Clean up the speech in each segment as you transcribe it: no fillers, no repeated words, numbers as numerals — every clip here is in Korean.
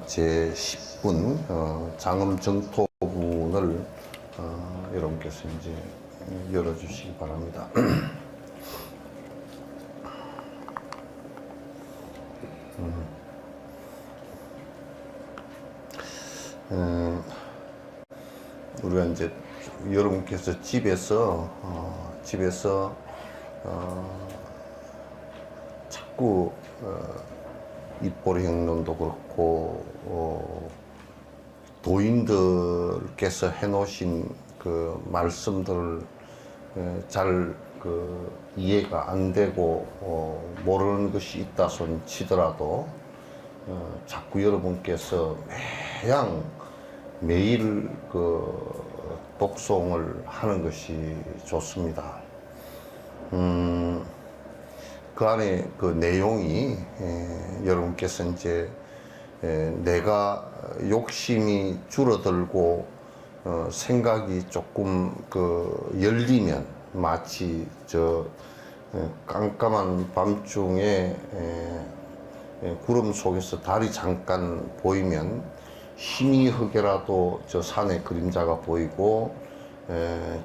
제 10분 장엄 정토분을 여러분께서 이제 열어주시기 바랍니다. 우리가 이제 여러분께서 집에서 자꾸 입보리 행론도 그렇고 도인들께서 해놓으신 그 말씀들 잘 이해가 안 되고 모르는 것이 있다 손 치더라도 자꾸 여러분께서 매일 독송을 하는 것이 좋습니다. 그 안에 그 내용이 여러분께서 이제 내가 욕심이 줄어들고 생각이 조금 열리면 마치 깜깜한 밤중에 구름 속에서 달이 잠깐 보이면 희미하게라도 저 산의 그림자가 보이고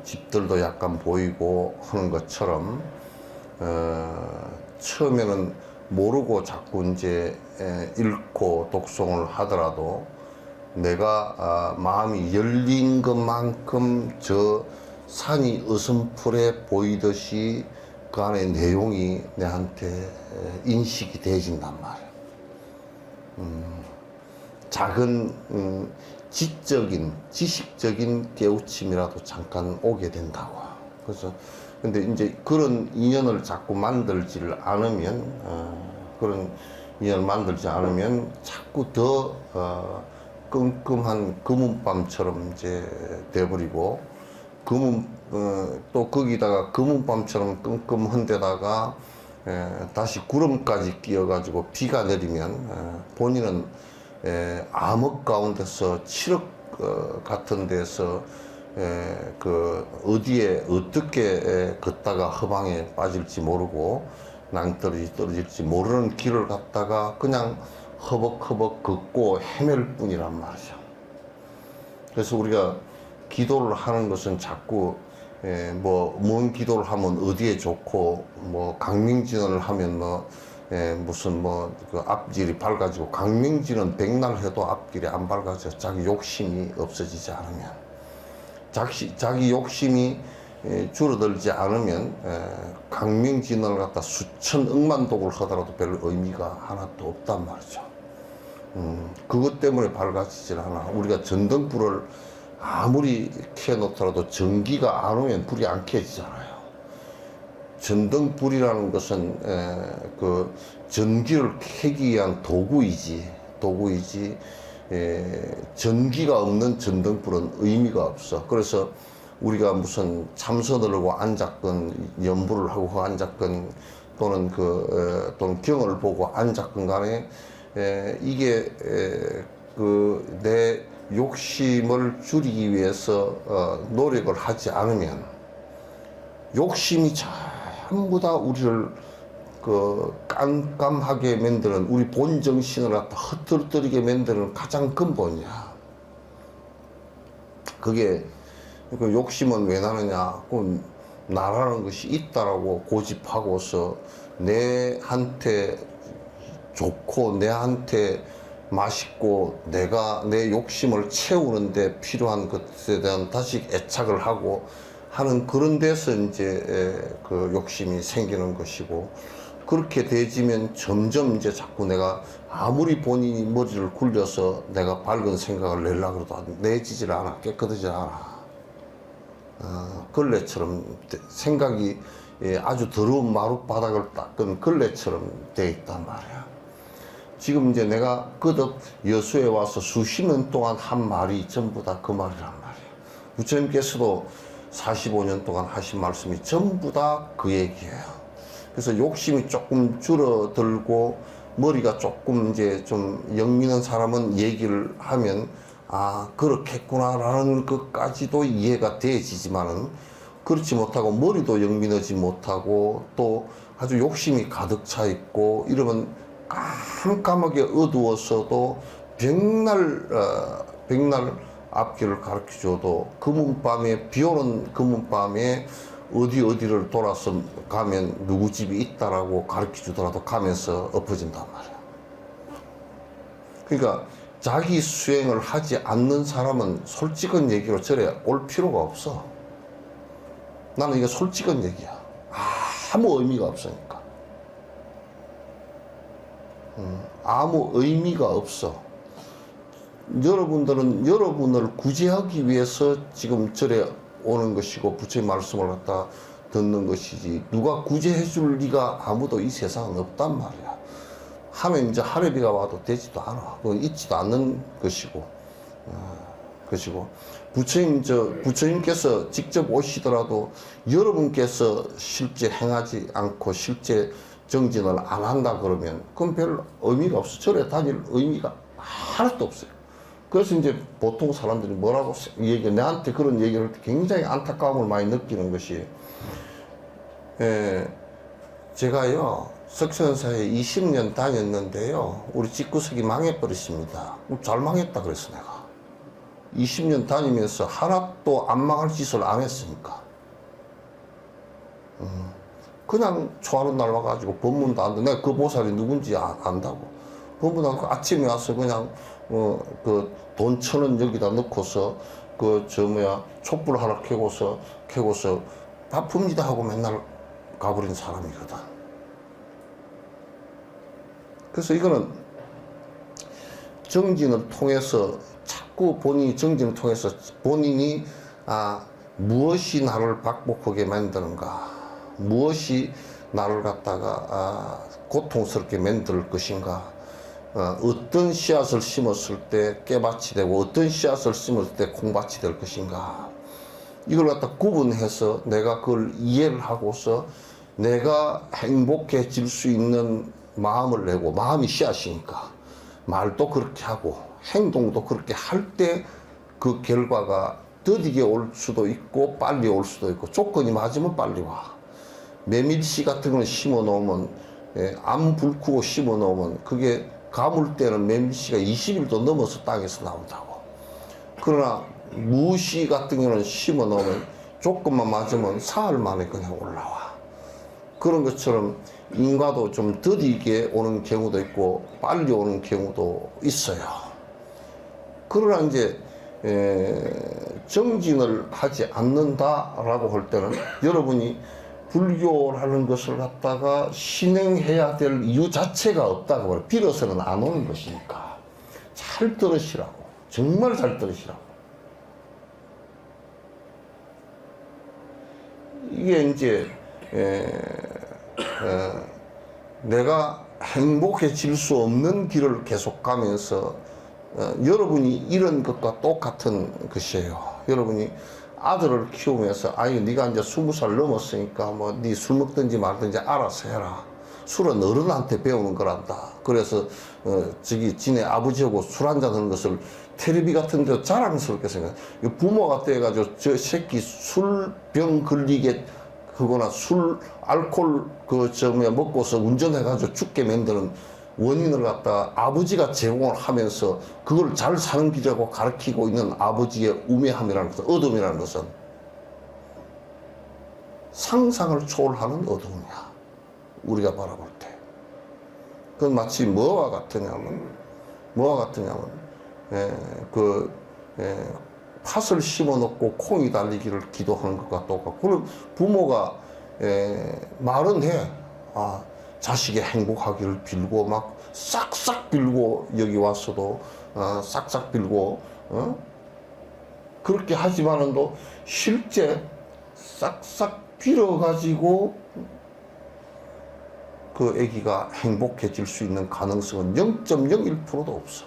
집들도 약간 보이고 하는 것처럼 처음에는 모르고 자꾸 이제 읽고 독송을 하더라도 내가 마음이 열린 것만큼 저 산이 어슴푸레 보이듯이 그 안에 내용이 내한테 인식이 되어진단 말이야. 작은 지식적인 깨우침이라도 잠깐 오게 된다고. 그래서 근데 이제 그런 인연을 자꾸 만들지를 않으면 그런 인연을 만들지 않으면 자꾸 더 끔끔한 금은밤처럼 이제 돼버리고 또 거기다가 금은밤처럼 끔끔한 데다가 다시 구름까지 끼어가지고 비가 내리면 본인은 암흑 가운데서 칠흑 같은 데서 어디에 어떻게 걷다가 허방에 빠질지 모르고 낭떠러지 떨어질지 모르는 길을 갔다가 그냥 허벅허벅 걷고 헤맬 뿐이란 말이죠. 그래서 우리가 기도를 하는 것은 자꾸 뭔 기도를 하면 어디에 좋고 강명진언을 하면 무슨 그 앞길이 밝아지고 강명진언 백날 해도 앞길이 안 밝아져. 자기 욕심이 없어지지 않으면 자기 욕심이 줄어들지 않으면 강명진언을 갖다 수천 억만 독을 하더라도 별 의미가 하나도 없단 말이죠. 그것 때문에 밝아지질 않아. 우리가 전등불을 아무리 켜놓더라도 전기가 안 오면 불이 안 켜지잖아요. 전등불이라는 것은 전기를 켜기 위한 도구이지 전기가 없는 전등불은 의미가 없어. 그래서 우리가 무슨 참선을 하고 앉았건 연불을 하고 앉았건 또는 또는 경을 보고 앉았건 간에 이게 내 욕심을 줄이기 위해서 노력을 하지 않으면 욕심이 전부 다 우리를 깜깜하게 만드는 우리 본정신을 갖다 흩어뜨리게 만드는 가장 근본이야. 그게 욕심은 왜 나느냐? 나라는 것이 있다라고 고집하고서 내한테 좋고 내한테 맛있고 내가 내 욕심을 채우는데 필요한 것에 대한 다시 애착을 하고 하는 그런 데서 이제 욕심이 생기는 것이고, 그렇게 되지면 점점 이제 자꾸 내가 아무리 본인이 머리를 굴려서 내가 밝은 생각을 내려고 해도 내지질 않아. 깨끗하지 않아. 걸레처럼 생각이 아주 더러운 마룻바닥을 닦은 걸레처럼 돼 있단 말이야. 지금 이제 내가 거듭 여수에 와서 수십 년 동안 한 말이 전부 다 그 말이란 말이야. 부처님께서도 45년 동안 하신 말씀이 전부 다 그 얘기예요. 그래서 욕심이 조금 줄어들고 머리가 조금 이제 좀 영민한 사람은 얘기를 하면 그렇겠구나라는 것까지도 이해가 되지만은 그렇지 못하고 머리도 영민하지 못하고 또 아주 욕심이 가득 차 있고 이러면 깜깜하게 어두워서도 백날 앞길을 가르쳐줘도 금은밤에, 비 오는 금은밤에 어디를 돌아서 가면 누구 집이 있다라고 가르쳐주더라도 가면서 엎어진단 말이야. 그러니까 자기 수행을 하지 않는 사람은 솔직한 얘기로 절에 올 필요가 없어. 나는 이게 솔직한 얘기야. 아무 의미가 없으니까. 아무 의미가 없어. 여러분들은 여러분을 구제하기 위해서 지금 절에 오는 것이고 부처의 말씀을 갖다 듣는 것이지, 누가 구제해 줄 리가 아무도 이 세상은 없단 말이야. 하면 이제 하루비가 와도 되지도 않아. 그건 있지도 않는 것이고, 부처님께서 직접 오시더라도 여러분께서 실제 행하지 않고 실제 정진을 안 한다 그러면 그건 별 의미가 없어. 절에 다닐 의미가 하나도 없어요. 그래서 이제 보통 사람들이 뭐라고 내한테 그런 얘기를 할 때 굉장히 안타까움을 많이 느끼는 것이, 제가요, 석천사에 20년 다녔는데요, 우리 집구석이 망해버렸습니다. 잘 망했다 그랬어, 내가. 20년 다니면서 하나도 안 망할 짓을 안 했으니까. 그냥 초하루 날 와가지고 법문도 안 듣고, 내가 그 보살이 누군지 안다고. 법문도 안 듣고 아침에 와서 그냥, 돈 1,000원 여기다 넣고서, 촛불 하나 켜고서 바쁩니다 하고 맨날 가버린 사람이거든. 그래서 이거는 정진을 통해서 자꾸 본인이 정진을 통해서 본인이 무엇이 나를 박복하게 만드는가, 무엇이 나를 갖다가 고통스럽게 만들 것인가, 어떤 씨앗을 심었을 때 깨밭이 되고 어떤 씨앗을 심었을 때 콩밭이 될 것인가, 이걸 갖다 구분해서 내가 그걸 이해를 하고서 내가 행복해질 수 있는 마음을 내고, 마음이 씨앗이니까 말도 그렇게 하고 행동도 그렇게 할 때 그 결과가 더디게 올 수도 있고 빨리 올 수도 있고, 조건이 맞으면 빨리 와. 메밀씨 같은 걸 심어 놓으면, 암 불크고 심어 놓으면 그게 가물 때는 메밀씨가 20일도 넘어서 땅에서 나온다고. 그러나 무씨 같은 경우는 심어 놓으면 조금만 맞으면 사흘 만에 그냥 올라와. 그런 것처럼 인과도 좀 더디게 오는 경우도 있고 빨리 오는 경우도 있어요. 그러나 이제 정진을 하지 않는다라고 할 때는 여러분이 불교라는 것을 갖다가 신행해야 될 이유 자체가 없다고 말해요. 빌어서는 안 오는 것이니까. 잘 들으시라고. 정말 잘 들으시라고. 이게 이제 내가 행복해질 수 없는 길을 계속 가면서 여러분이 이런 것과 똑같은 것이에요. 여러분이 아들을 키우면서, 네가 이제 20살 넘었으니까 뭐 네 술 먹든지 말든지 알아서 해라. 술은 어른한테 배우는 거란다. 그래서 지네 아버지하고 술 한잔 하는 것을 텔레비 같은 데 자랑스럽게 생각해. 부모가 돼가지고 저 새끼 술병 걸리게 그거나 알코올 먹고서 운전해가지고 죽게 만드는 원인을 갖다 아버지가 제공을 하면서 그걸 잘 사는 길이라고 가르치고 있는 아버지의 우매함이라는 것은, 어둠이라는 것은 상상을 초월하는 어둠이야. 우리가 바라볼 때. 그건 마치 뭐와 같으냐면, 팥을 심어 놓고 콩이 달리기를 기도하는 것과 똑같고, 그럼 부모가 말은 해. 자식이 행복하기를 빌고 막 싹싹 빌고, 여기 와서도 싹싹 빌고, 그렇게 하지만은 또 실제 싹싹 빌어가지고 그 아기가 행복해질 수 있는 가능성은 0.01%도 없어.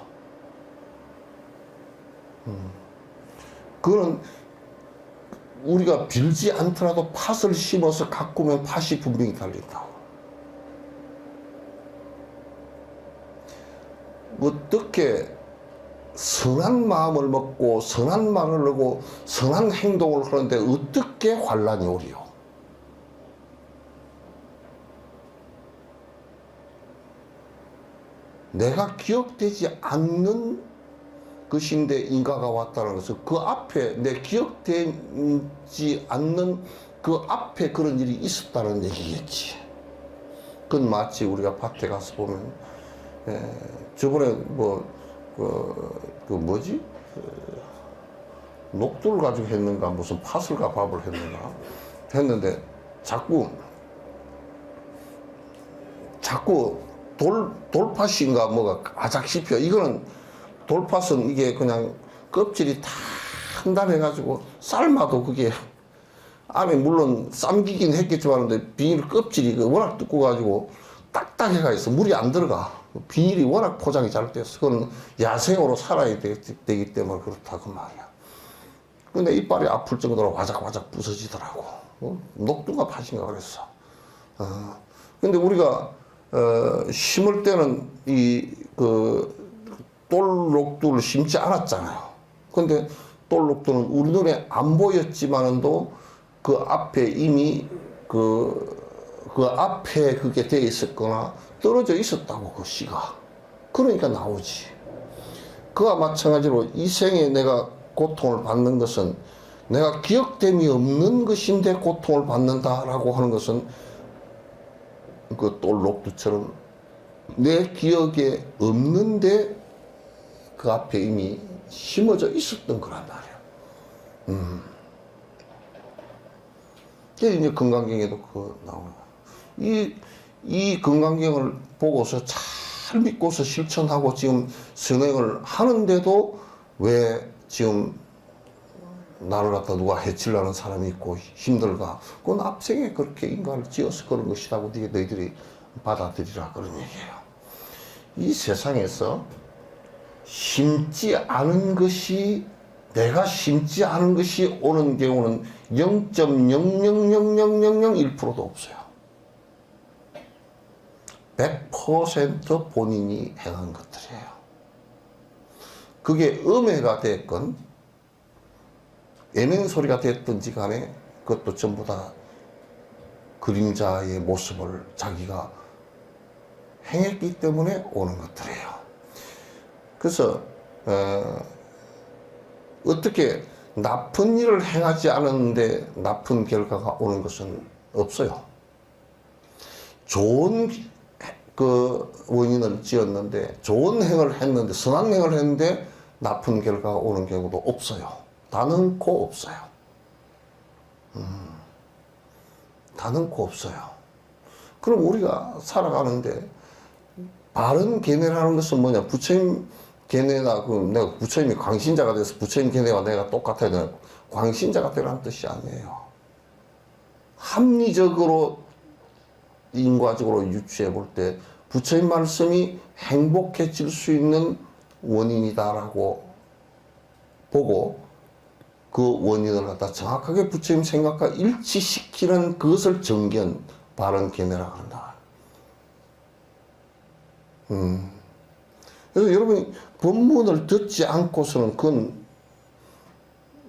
그거는 우리가 빌지 않더라도 팥을 심어서 가꾸면 팥이 분명히 달린다고. 어떻게 선한 마음을 먹고 선한 말을 하고 선한 행동을 하는데 어떻게 환란이 오리요? 내가 기억되지 않는 것인데 인가가 왔다는 것은 그 앞에 내 기억되지 않는 그 앞에 그런 일이 있었다는 얘기겠지. 그건 마치 우리가 밭에 가서 보면 저번에 뭐지 녹두를 가지고 했는가 무슨 파슬과 밥을 했는가 했는데 자꾸 돌팥인가 뭐가 아작 씹혀. 이거는 돌팥은 이게 그냥 껍질이 단단해가지고 삶아도 그게 안에 물론 삶기긴 했겠지만 비닐 껍질이 워낙 두꺼워가지고 딱딱해가 있어. 물이 안 들어가. 비닐이 워낙 포장이 잘 됐어. 그건 야생으로 살아야 되기 때문에 그렇다 그 말이야. 근데 이빨이 아플 정도로 와작와작 부서지더라고. 녹두가 팥인가 그랬어. 근데 우리가 심을 때는 돌녹두를 심지 않았잖아요. 근데 돌녹두는 우리 눈에 안 보였지만은도 그 앞에 이미 그 앞에 그게 돼 있었거나 떨어져 있었다고 그 씨가. 그러니까 나오지. 그와 마찬가지로 이 생에 내가 고통을 받는 것은 내가 기억됨이 없는 것인데 고통을 받는다라고 하는 것은 그 돌녹두처럼 내 기억에 없는데 그 앞에 이미 심어져 있었던 거란 말이야. 그게 이제 건강경에도 나오는 거야. 이 건강경을 보고서 잘 믿고서 실천하고 지금 선행을 하는데도 왜 지금 나를 갖다 누가 해치려는 사람이 있고 힘들까? 그건 앞생에 그렇게 인간을 지어서 그런 것이라고 너희들이 받아들이라 그런 얘기예요. 이 세상에서 심지 않은 것이 내가 심지 않은 것이 오는 경우는 0.0000001%도 없어요. 100% 본인이 행한 것들이에요. 그게 음해가 됐건 애명소리가 됐든지 간에 그것도 전부 다 그림자의 모습을 자기가 행했기 때문에 오는 것들이에요. 그래서 어떻게 나쁜 일을 행하지 않았는데 나쁜 결과가 오는 것은 없어요. 좋은 그 원인을 지었는데 좋은 행을 했는데 선한 행을 했는데 나쁜 결과가 오는 경우도 없어요. 단언코 없어요. 단언코 없어요. 그럼 우리가 살아가는데 바른 계뇌라는 것은 뭐냐? 부처님 계뇌나 내가 부처님이 광신자가 돼서 부처님 계뇌와 내가 똑같아야 되는 광신자가 되라는 뜻이 아니에요. 합리적으로 인과적으로 유추해 볼 때 부처님 말씀이 행복해질 수 있는 원인이다라고 보고 그 원인을 갖다 정확하게 부처님 생각과 일치시키는 그것을 정견, 바른 계뇌라고 한다. 그래서 여러분이 법문을 듣지 않고서는 그건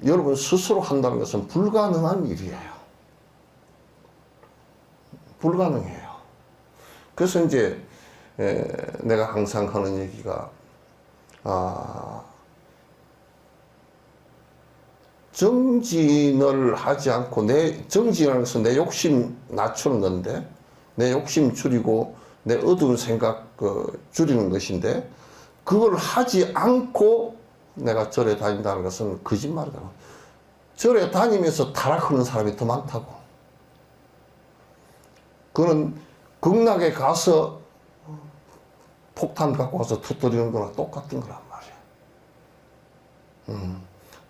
여러분 스스로 한다는 것은 불가능한 일이에요. 불가능해요. 그래서 이제 내가 항상 하는 얘기가 정진을 하지 않고 정진하는 것은 내 욕심 낮추는 건데 내 욕심 줄이고 내 어두운 생각 줄이는 것인데 그걸 하지 않고 내가 절에 다닌다는 것은 거짓말이다. 절에 다니면서 타락하는 사람이 더 많다고. 그는 극락에 가서 폭탄 갖고 와서 터뜨리는 거랑 똑같은 거란 말이야.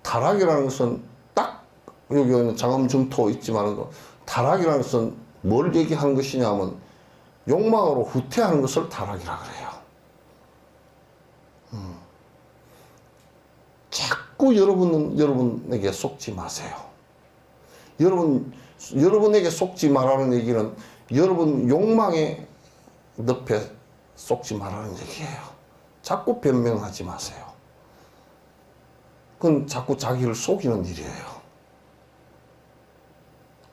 타락이라는 것은 딱 여기 장엄증토 있지만 타락이라는 것은 뭘 얘기하는 것이냐면 욕망으로 후퇴하는 것을 타락이라 그래요. 자꾸 여러분에게 속지 마세요. 여러분에게 속지 말라는 얘기는 여러분 욕망의 늪에 속지 말라는 얘기예요. 자꾸 변명하지 마세요. 그건 자꾸 자기를 속이는 일이에요.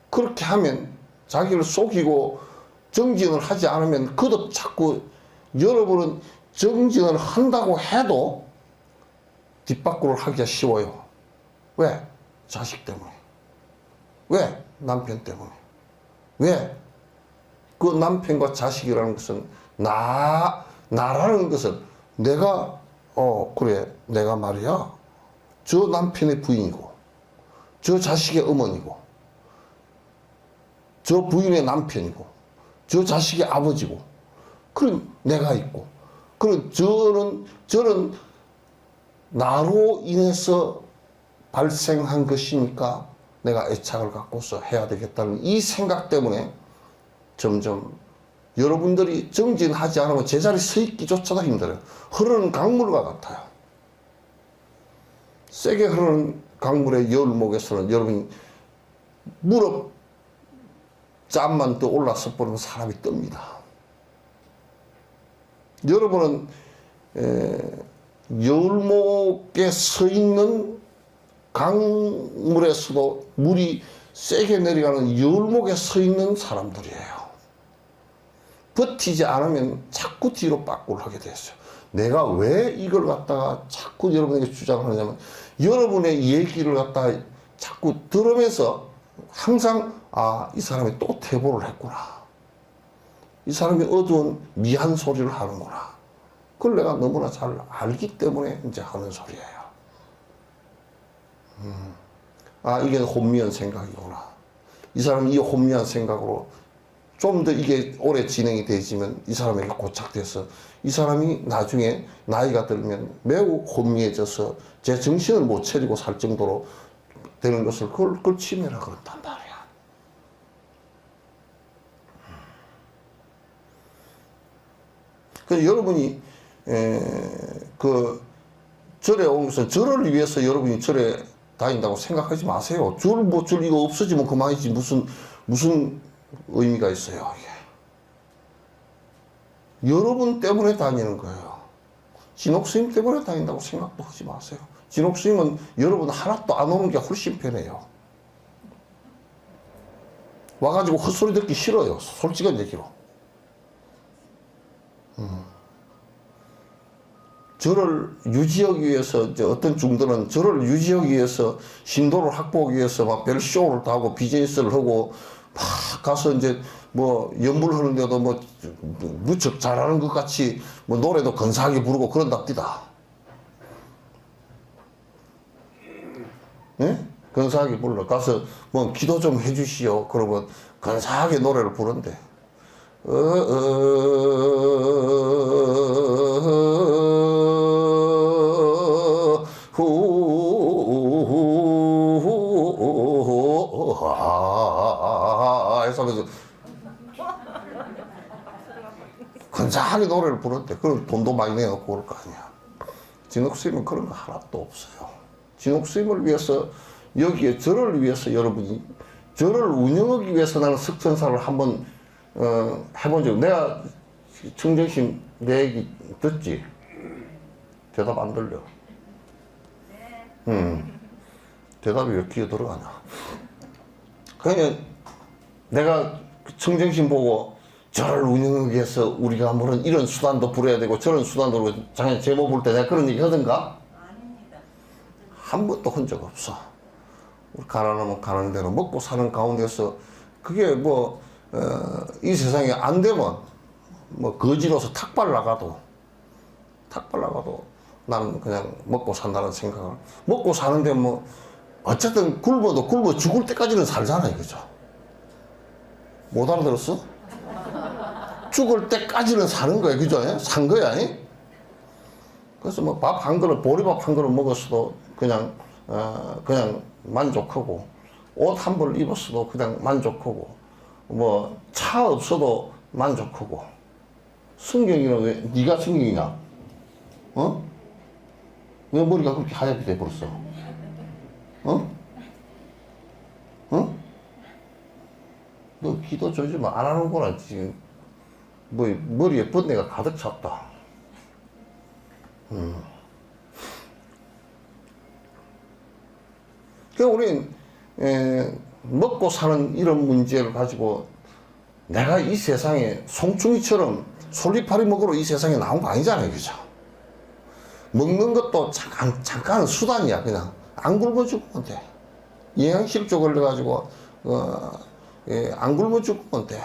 그렇게 하면 자기를 속이고 정진을 하지 않으면 그도 자꾸 여러분은 정진을 한다고 해도 뒷바꾸를 하기가 쉬워요. 왜? 자식 때문에. 왜? 남편 때문에. 왜? 그 남편과 자식이라는 것은 나라는 것은 내가 그래 내가 말이야 저 남편의 부인이고 저 자식의 어머니고 저 부인의 남편이고 저 자식의 아버지고 그럼 내가 있고 그럼 저는 나로 인해서 발생한 것이니까 내가 애착을 갖고서 해야 되겠다는 이 생각 때문에 점점 여러분들이 정진하지 않으면 제자리에 서 있기조차도 힘들어요. 흐르는 강물과 같아요. 세게 흐르는 강물의 여울목에서는 여러분이 무릎 짬만 더 올라서 버리면 사람이 뜹니다. 여러분은 여울목에 서 있는 강물에서도 물이 세게 내려가는 여울목에 서 있는 사람들이에요. 버티지 않으면 자꾸 뒤로 빠꾸를 하게 됐어요. 내가 왜 이걸 갖다가 자꾸 여러분에게 주장을 하냐면 여러분의 얘기를 갖다가 자꾸 들으면서 항상 이 사람이 또 퇴보를 했구나. 이 사람이 어두운 미한 소리를 하는구나. 그걸 내가 너무나 잘 알기 때문에 이제 하는 소리예요. 이게 혼미한 생각이구나. 이 사람이 이 혼미한 생각으로 좀 더 이게 오래 진행이 되지만 이 사람에게 고착돼서 이 사람이 나중에 나이가 들면 매우 혼미해져서 제 정신을 못 차리고 살 정도로 되는 것을 그걸 치매라 그런단 말이야. 그래서 여러분이 절에 오면서 절을 위해서 여러분이 절에 다닌다고 생각하지 마세요. 절 이거 없어지면 그만이지 무슨 의미가 있어요. 이게. 여러분 때문에 다니는 거예요. 진옥스님 때문에 다닌다고 생각도 하지 마세요. 진옥스님은 여러분 하나도 안 오는 게 훨씬 편해요. 와가지고 헛소리 듣기 싫어요. 솔직한 얘기로. 저를 유지하기 위해서 어떤 중들은 저를 유지하기 위해서 신도를 확보하기 위해서 막 별 쇼를 다 하고 비즈니스를 하고 막 가서 이제 뭐 연불 하는데도 뭐 무척 잘하는 것 같이 뭐 노래도 근사하게 부르고 그런답디다. 네? 근사하게 불러 가서 뭐 기도 좀 해주시오. 그러면 근사하게 노래를 부른대. 해서 근사하게 노래를 부른대. 그럼 돈도 많이 내놓고 그럴 거 아니야. 진옥스님은 그런 거 하나도 없어요. 진옥스님을 위해서 여기에 저를 위해서 여러분이 저를 운영하기 위해서 나는 석천사를 한번 해본 적. 내가 청정심 내 얘기 듣지? 대답 안 들려. 대답이 왜 귀에 들어가냐. 그냥 내가 청정심 보고 저를 운영하기 위해서 우리가 뭐는 이런 수단도 부려야 되고 저런 수단도 작년 제목 볼 때 내가 그런 얘기 하던가? 아닙니다. 한 번도 한 적 없어. 우리 가난하면 가난한 대로 먹고 사는 가운데서 그게 이 세상에 안 되면 뭐 거지로서 탁발 나가도 나는 그냥 먹고 산다는 생각을. 먹고 사는데 뭐 어쨌든 굶어 죽을 때까지는 살잖아 이거죠. 못 알아들었어? 죽을 때까지는 사는 거야, 그죠? 산 거야. 그래서 뭐 밥 한 그릇, 보리밥 한 그릇 먹었어도 그냥 만족하고, 옷 한 벌 입었어도 그냥 만족하고, 뭐 차 없어도 만족하고. 성경이는 왜 네가 성경이냐? 왜 머리가 그렇게 하얗게 돼버렸어? 너 기도 조금 안 하는구나 지금. 뭐 머리에 번뇌가 가득 찼다. 그러니까 우리는 먹고 사는 이런 문제를 가지고 내가 이 세상에 송충이처럼 솔잎파리 먹으러 이 세상에 나온 거 아니잖아요. 그죠? 먹는 것도 잠깐 수단이야. 그냥 안 굶어 죽으면 돼. 영양실조 걸려가지고 안 굶어 죽으면 돼.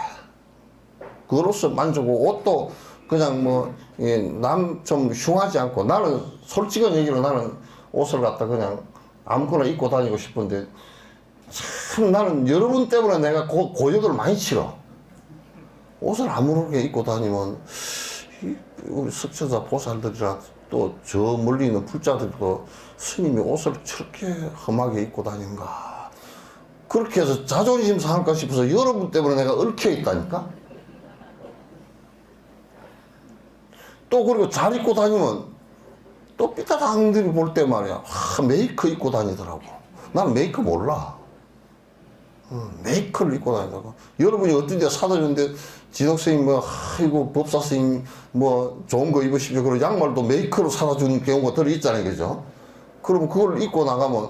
그로서 만족하고 옷도 그냥 뭐 남 좀 흉하지 않고, 나는 솔직한 얘기로 나는 옷을 갖다 그냥 아무거나 입고 다니고 싶은데, 참 나는 여러분 때문에 내가 고역을 많이 치러. 옷을 아무렇게 입고 다니면 우리 석천사 보살들이라 또 저 멀리 있는 불자들도 스님이 옷을 저렇게 험하게 입고 다니는가, 그렇게 해서 자존심 상할까 싶어서 여러분 때문에 내가 얽혀 있다니까. 또 그리고 잘 입고 다니면 또 삐딱당들이 볼 때 말이야, 메이커 입고 다니더라고. 나는 메이커 몰라. 메이커를 입고 다니다가 여러분이 어떤 데 사다 줬는데 지독스님 뭐 아이고 법사스님 뭐 좋은 거 입으십시오, 그리고 양말도 메이커로 사다 주는 경우가 덜 있잖아요. 그죠? 그러면 그걸 입고 나가면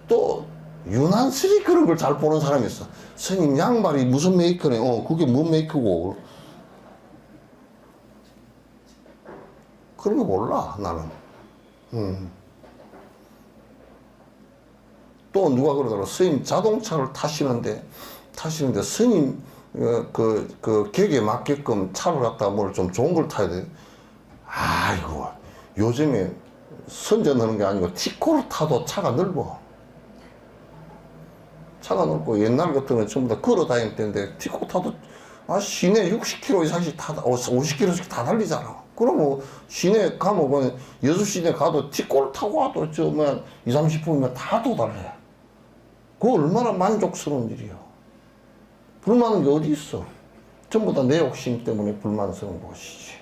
또 유난스레 그런 걸 잘 보는 사람이 있어. 스님 양말이 무슨 메이커네. 그게 뭔 메이커고. 그런 거 몰라 나는. 또 누가 그러더라고. 스님 자동차를 타시는데 스님 그 객에 맞게끔 차를 갖다가 뭘 좀 좋은 걸 타야 돼. 아이고, 요즘에 선전하는 게 아니고 티코를 타도 차가 넓어. 차가 넓고, 옛날 같으면 전부 다 걸어 다닐 때인데 티코 타도 시내 60km 이상씩 50km씩 다 달리잖아. 그러면 시내 가면 여수시내 가도 티코를 타고 와도 2, 30분이면 다 도달해. 그거 얼마나 만족스러운 일이야. 불만은 게 어디 있어. 전부 다 내 욕심 때문에 불만스러운 것이지.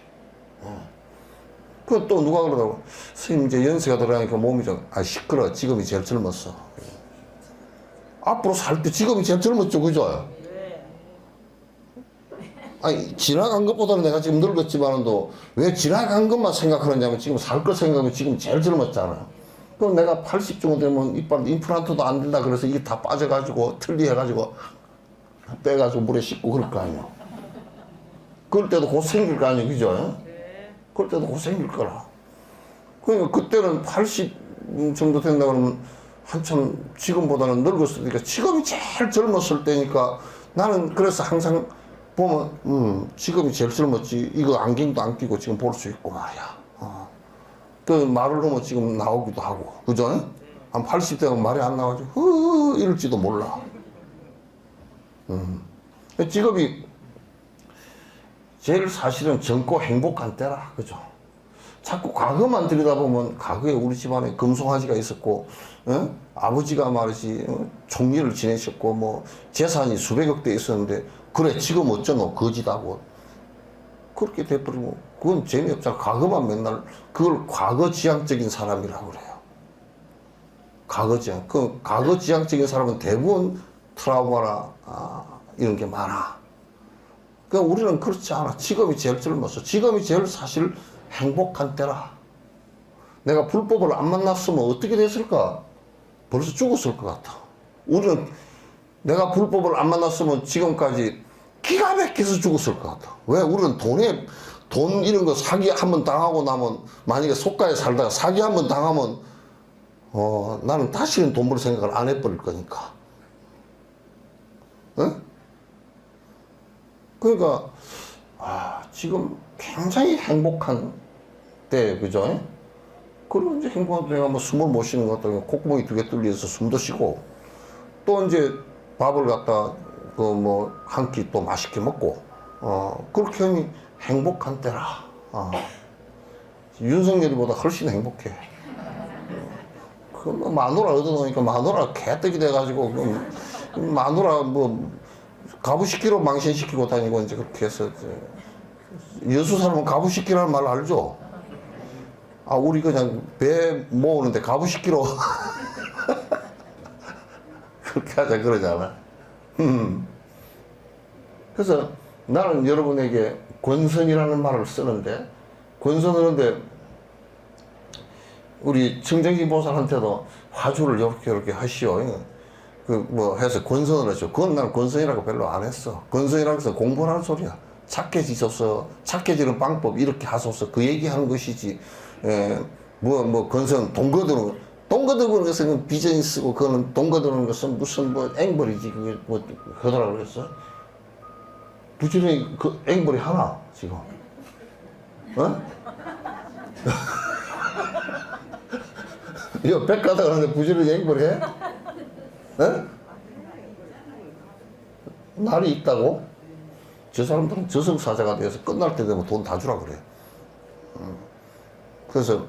그 또 누가 그러더라고. 스님 이제 연세가 들어가니까 몸이 좀 시끄러. 지금이 제일 젊었어. 앞으로 살 때 지금이 제일 젊었죠. 그죠? 아니, 지나간 것보다는 내가 지금 늙었지만도 왜 지나간 것만 생각하느냐면, 지금 살 거 생각하면 지금 제일 젊었잖아. 그럼 내가 80 되면 이빨 임플란트도 안 된다 그래서 이게 다 빠져가지고 틀리해가지고 빼가지고 물에 씻고 그럴 거 아니야. 그럴 때도 곧 생길 거 아니야. 그죠? 그럴 때도 곧 생길 거라. 그러니까 그때는 80 정도 된다 그러면 한참 지금보다는 늙었으니까, 지금이 제일 젊었을 때니까 나는 그래서 항상 보면 지금이 제일 젊었지. 이거 안경도 안 끼고 지금 볼 수 있고 말이야. 그 말을 하면 지금 나오기도 하고. 그죠? 한 80대면 말이 안 나와가지고 이럴지도 몰라. 직업이 제일 사실은 젊고 행복한 때라. 그죠? 자꾸 과거만 들여다보면, 과거에 우리 집안에 금송아지가 있었고, 아버지가 말이지 총리를 지내셨고, 뭐 재산이 수백억 대 있었는데, 그래 지금 어쩌노 거지다고 그렇게 돼버리면 그건 재미없잖아. 과거만 맨날, 그걸 과거지향적인 사람이라고 그래요. 과거지향. 그 과거지향적인 사람은 대부분 트라우마나 이런 게 많아. 그러니까 우리는 그렇지 않아. 지금이 제일 젊었어. 지금이 제일 사실 행복한 때라. 내가 불법을 안 만났으면 어떻게 됐을까? 벌써 죽었을 것 같아. 우리는 내가 불법을 안 만났으면 지금까지 기가 막혀서 죽었을 것 같아. 왜? 우리는 돈 이런 거 사기 한번 당하고 나면, 만약에 속가에 살다가 사기 한번 당하면 나는 다시는 돈 벌 생각을 안 해버릴 거니까. 응? 그러니까 지금 굉장히 행복한 때. 그죠? 그리고 이제 행복한 때가 뭐 숨을 못 쉬는 것 같다. 콧구멍이 2개 뚫려서 숨도 쉬고, 또 이제 밥을 갖다 한 끼 또 맛있게 먹고, 그렇게 하니 행복한 때라. 윤석열이보다 훨씬 행복해. 마누라 얻어놓으니까 마누라 개떡이 돼가지고, 마누라 가부시키로 망신시키고 다니고, 이제 그렇게 해서, 여수 사람은 가부시키라는 말 알죠? 우리 그냥 배 모으는데 가부시키로 그렇게 하자 그러잖아. 그래서 나는 여러분에게 권선이라는 말을 쓰는데, 권선하는데 우리 청정기 보살한테도 화주를 이렇게 하시오. 그 뭐 해서 건선을 했죠. 그건 난 건선이라고 별로 안 했어. 건선이라고 해서 공부하는 소리야. 착해지셔서 착해지는 방법 이렇게 하소서 그 얘기하는 것이지. 뭐 건선 돈 거두는 것은 비전이 쓰고 그거는 돈 거두는 것은 무슨 뭐 앵벌이지. 그게 뭐 그러더라고 그랬어. 부지런히 그 앵벌이 하나 지금. 어? 이거 백가다 그러는데 부지런히 앵벌이 해? 에? 날이 있다고? 저 사람들은 저승사자가 돼서 끝날 때 되면 돈 다 주라 그래. 그래서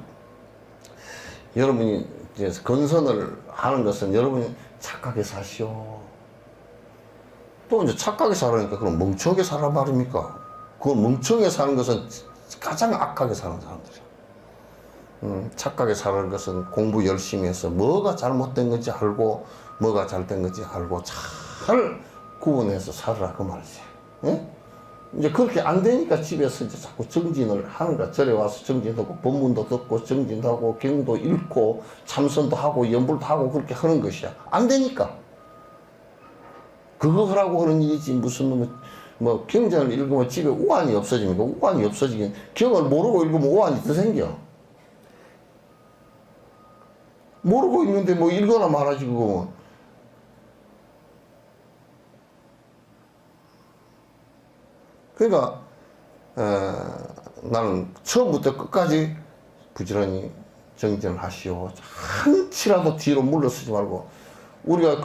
여러분이 이제 건선을 하는 것은 여러분이 착하게 사시오. 또 이제 착하게 살으니까 그럼 멍청하게 살란 말입니까? 그건 멍청하게 사는 것은 가장 악하게 사는 사람들이야. 착하게 사는 것은 공부 열심히 해서 뭐가 잘못된 건지 알고 뭐가 잘된 건지 알고 잘 구분해서 살으라 그 말이지. 예? 이제 그렇게 안 되니까 집에서 이제 자꾸 정진을 하는 거야. 절에 와서 정진하고 법문도 듣고 정진하고 경도 읽고 참선도 하고 연불도 하고 그렇게 하는 것이야. 안 되니까. 그거 하라고 하는 일이지 무슨 놈의 뭐 경전을 읽으면 집에 우환이 없어집니까? 우환이 없어지긴 경을 모르고 읽으면 우환이 더 생겨. 모르고 있는데 뭐 읽거나 말하지 그거. 그러니까 나는 처음부터 끝까지 부지런히 정진을 하시오. 한치라도 뒤로 물러서지 말고. 우리가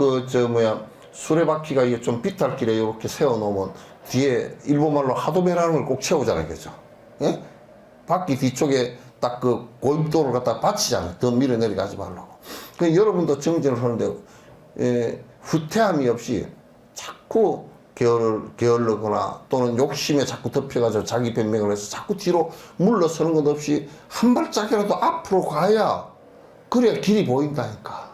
수레바퀴가 이게 좀 비탈길에 이렇게 세워놓으면 뒤에 일본말로 하도메라는 걸 꼭 채우잖아요. 그죠? 예? 바퀴 뒤쪽에 딱 그 고입도를 갖다 받치잖아요. 더 밀어내려가지 말라고. 그 여러분도 정진을 하는데, 후퇴함이 없이 자꾸 게을르거나 또는 욕심에 자꾸 덮여가지고 자기 변명을 해서 자꾸 뒤로 물러서는 것 없이 한 발짝이라도 앞으로 가야 그래야 길이 보인다니까.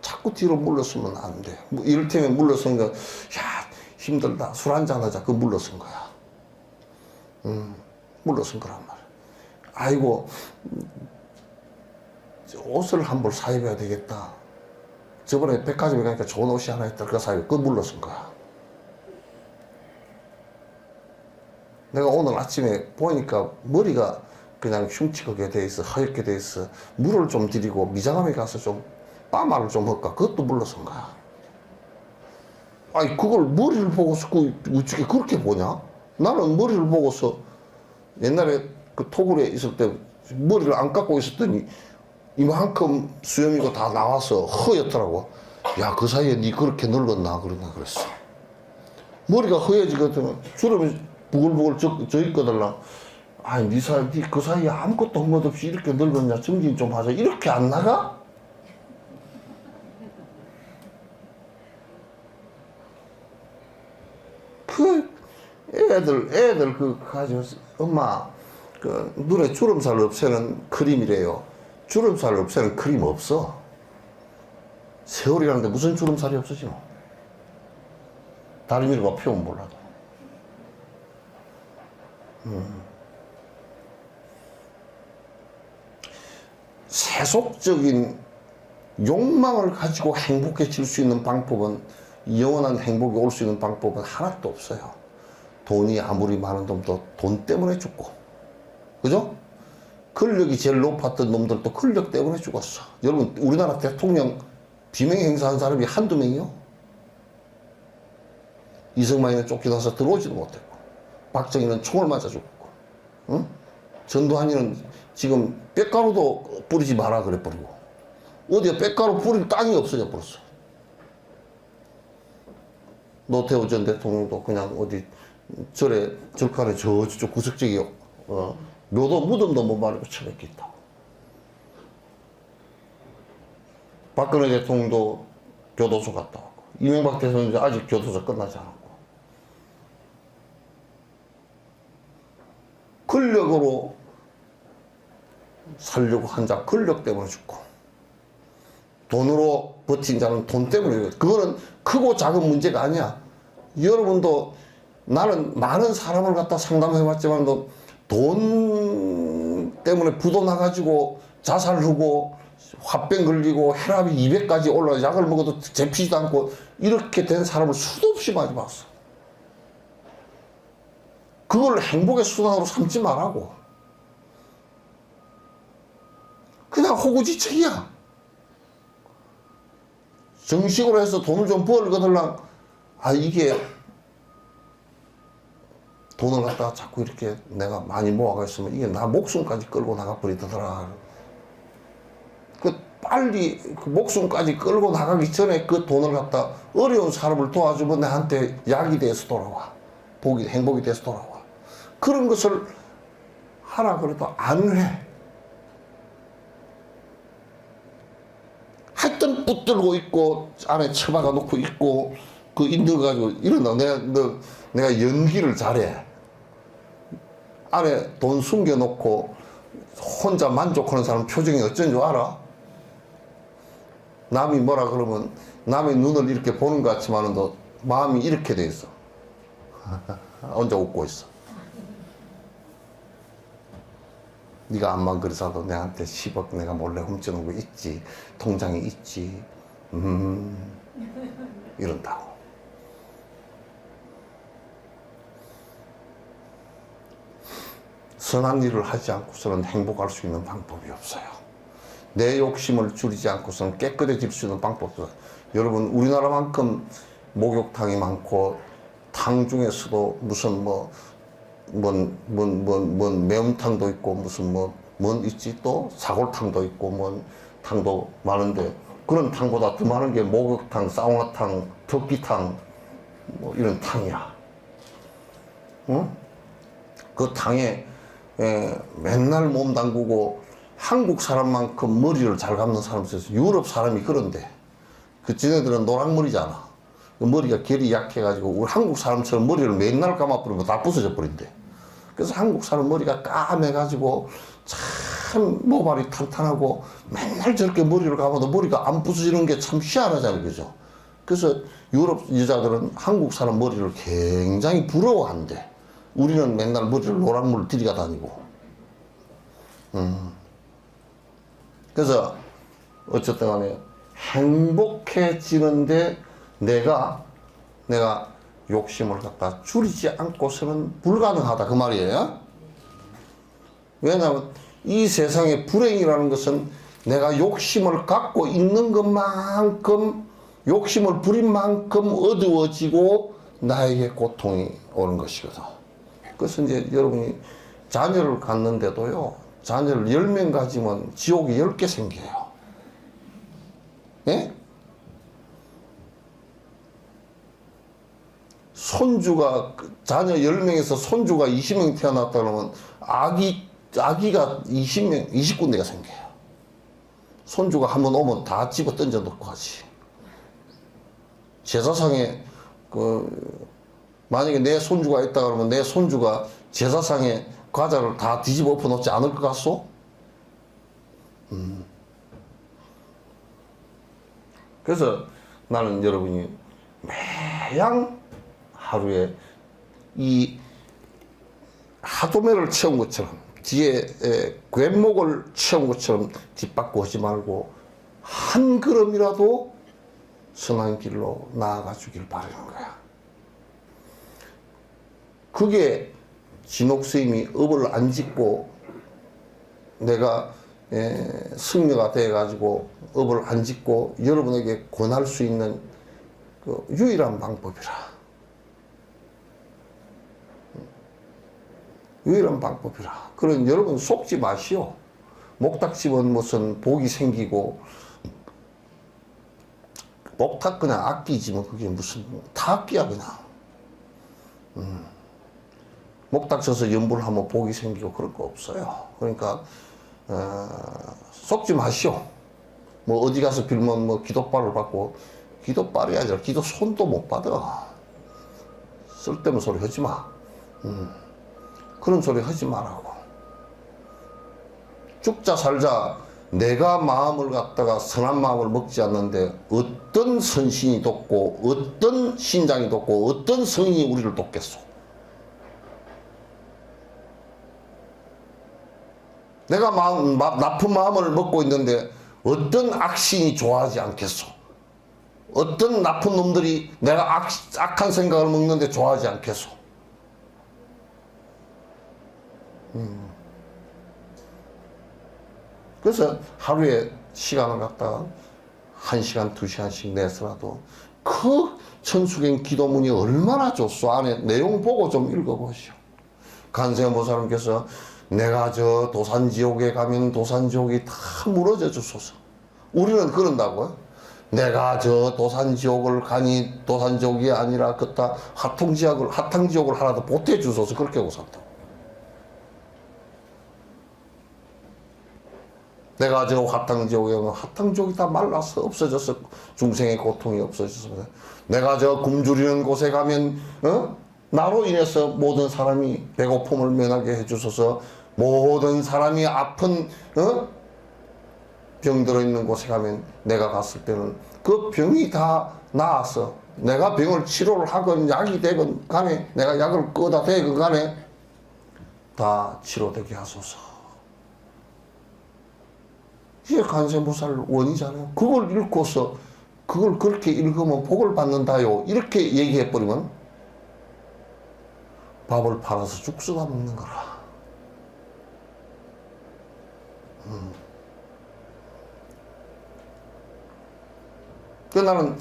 자꾸 뒤로 물러서면 안 돼. 뭐 이를테면 물러선 거, 야, 힘들다. 술 한잔 하자. 그거 물러선 거야. 물러선 거란 말이야. 아이고, 옷을 한 벌 사입어야 되겠다. 저번에 백화점에 가니까 좋은 옷이 하나 있다. 그거 사입어. 그거 물러선 거야. 내가 오늘 아침에 보니까 머리가 그냥 흉측하게 돼 있어. 하얗게 돼 있어. 물을 좀 들이고 미장암에 가서 좀 빠마를 좀 할까? 그것도 물러선 거야. 아니, 그걸 머리를 보고서 어떻게 그렇게 보냐? 나는 머리를 보고서 옛날에 그 토굴에 있을 때 머리를 안 깎고 있었더니 이만큼 수염이고 다 나와서 허옇더라고. 야, 그 사이에 니 그렇게 늙었나? 그랬어. 머리가 허해지거든. 주름이 부글부글 져 있거든. 아니, 니 그 사이에 아무것도 한 것 없이 이렇게 늙었냐? 정진 좀 하자. 이렇게 안 나가? 애들 가지고 엄마 그 눈에 주름살 없애는 크림이래요. 주름살 없애는 크림 없어. 세월이 가는데 무슨 주름살이 없어지 뭐. 다른 이유가 표현 몰라도. 세속적인 욕망을 가지고 행복해질 수 있는 방법은, 영원한 행복이 올 수 있는 방법은 하나도 없어요. 돈이 아무리 많은 놈도 돈 때문에 죽고, 그죠? 권력이 제일 높았던 놈들도 권력 때문에 죽었어. 여러분, 우리나라 대통령 비명 행사한 사람이 한두 명이요? 이승만이는 쫓겨나서 들어오지도 못했고, 박정희는 총을 맞아 죽었고, 응? 전두환이는 지금 빽가루도 뿌리지 마라 그래 버리고, 어디에 빽가루 뿌릴 땅이 없어져 버렸어. 노태우 전 대통령도 그냥 어디 절칸에 저쪽 구석지기 묘도 무덤도 못 마르고 처박혀있다. 박근혜 대통령도 교도소 갔다 왔고, 이명박 대통령도 아직 교도소 끝나지 않았고. 권력으로 살려고 한 자 권력 때문에 죽고, 돈으로 버틴 자는 돈 때문에. 그거는 크고 작은 문제가 아니야. 여러분도, 나는 많은 사람을 갖다 상담해봤지만 돈 때문에 부도 나가지고 자살하고 화병 걸리고 혈압이 200까지 올라가 약을 먹어도 잡히지도 않고 이렇게 된 사람을 수도 없이 많이 봤어. 그걸 행복의 수단으로 삼지 말라고. 그냥 호구지책이야. 정식으로 해서 돈을 좀 벌거들랑 이게 돈을 갖다가 자꾸 이렇게 내가 많이 모아가 있으면 이게 나 목숨까지 끌고 나가버리더라. 빨리 그 목숨까지 끌고 나가기 전에 그 돈을 갖다 어려운 사람을 도와주면 나한테 약이 돼서 돌아와. 행복이 돼서 돌아와. 그런 것을 하라 그래도 안 해. 하여튼 붙들고 있고 안에 처박아 놓고 있고 그 있는 거 가지고 이런다. 내가 연기를 잘해. 안에 돈 숨겨놓고 혼자 만족하는 사람 표정이 어쩐 줄 알아? 남이 뭐라 그러면 남의 눈을 이렇게 보는 것 같지만은 너 마음이 이렇게 돼 있어. 혼자 웃고 있어. 네가 암만 그래서도 내한테 10억 내가 몰래 훔쳐놓은 거 있지. 통장에 있지. 이런다고. 선한 일을 하지 않고서는 행복할 수 있는 방법이 없어요. 내 욕심을 줄이지 않고서는 깨끗해질 수 있는 방법도 없어요. 여러분, 우리나라만큼 목욕탕이 많고 탕 중에서도 무슨 매운탕도 있고 무슨 뭔 있지 또 사골탕도 있고 뭔 탕도 많은데 그런 탕보다 더 많은 게 목욕탕, 사우나탕, 터키탕 이런 탕이야. 응? 그 탕에 맨날 몸 담그고 한국 사람만큼 머리를 잘 감는 사람이 있어서 유럽 사람이 그런데 그 쟤네들은 노랑머리잖아. 그 머리가 결이 약해가지고 우리 한국 사람처럼 머리를 맨날 감아버리면 다 부서져 버린대. 그래서 한국 사람 머리가 까매가지고 참 모발이 탄탄하고 맨날 저렇게 머리를 감아도 머리가 안 부서지는 게 참 희한하잖아요. 그죠? 그래서 유럽 여자들은 한국 사람 머리를 굉장히 부러워한대. 우리는 맨날 머리를 노란물을 들이가 다니고. 그래서 어쨌든 간에 행복해지는데 내가 욕심을 갖다 줄이지 않고서는 불가능하다 그 말이에요. 왜냐하면 이 세상의 불행이라는 것은 내가 욕심을 갖고 있는 것만큼 욕심을 부린 만큼 어두워지고 나에게 고통이 오는 것이거든. 그래서 이제 여러분이 자녀를 갖는데도요, 자녀를 10명 가지면 지옥이 10개 생겨요. 예? 자녀 10명에서 손주가 20명 태어났다 그러면 아기가 20명, 20군데가 생겨요. 손주가 한번 오면 다 집어 던져 놓고 하지. 제사상에, 만약에 내 손주가 있다 그러면 내 손주가 제사상에 과자를 다 뒤집어 엎어 놓지 않을 것 같소? 그래서 나는 여러분이 매양 하루에 이 하도매를 채운 것처럼 뒤에 괸목을 채운 것처럼 뒷바꾸 하지 말고 한 걸음이라도 선한 길로 나아가 주길 바라는 거야. 그게 진옥 스님이 업을 안 짓고 내가 승려가 돼가지고 업을 안 짓고 여러분에게 권할 수 있는 그 유일한 방법이라. 유일한 방법이라. 그런 여러분 속지 마시오. 목탁집은 무슨 복이 생기고 목탁 그냥 아끼지 뭐 그게 무슨 다 아끼야 그냥. 목탁 쳐서 연불 하면 복이 생기고 그런 거 없어요. 그러니까 속지 마시오. 뭐 어디 가서 빌면 뭐 기도빨을 받고 기도빨이 아니라 기도 손도 못 받아. 쓸데없는 소리 하지 마. 그런 소리 하지 말라고. 죽자 살자 내가 마음을 갖다가 선한 마음을 먹지 않는데 어떤 선신이 돕고 어떤 신장이 돕고 어떤 성인이 우리를 돕겠소. 내가 나쁜 마음을 먹고 있는데 어떤 악신이 좋아하지 않겠소? 어떤 나쁜 놈들이 내가 악한 생각을 먹는데 좋아하지 않겠소? 그래서 하루에 시간을 갖다가 1시간, 2시간씩 내서라도 그 천수경 기도문이 얼마나 좋소? 안에 내용 보고 좀 읽어보시오. 관세음보살님께서 내가 저 도산지옥에 가면 도산지옥이 다 무너져 주소서. 우리는 그런다고요. 내가 저 도산지옥을 가니 도산지옥이 아니라 그따 하탕지옥을 하나 더 보태 주소서. 그렇게 하고 산다. 내가 저 하탕지옥에 가면 하탕지옥이 다 말라서 없어져서 중생의 고통이 없어져서 내가 저 굶주리는 곳에 가면 나로 인해서 모든 사람이 배고픔을 면하게 해주소서. 모든 사람이 아픈 병 들어있는 곳에 가면 내가 갔을 때는 그 병이 다 나아서 내가 병을 치료를 하건 약이 되건 간에 내가 약을 끄다 대건 간에 다 치료되게 하소서. 이게 관세음보살 원이잖아요. 그걸 읽고서 그걸 그렇게 읽으면 복을 받는다요. 이렇게 얘기해버리면 밥을 팔아서 죽수다 먹는 거라. 그 나는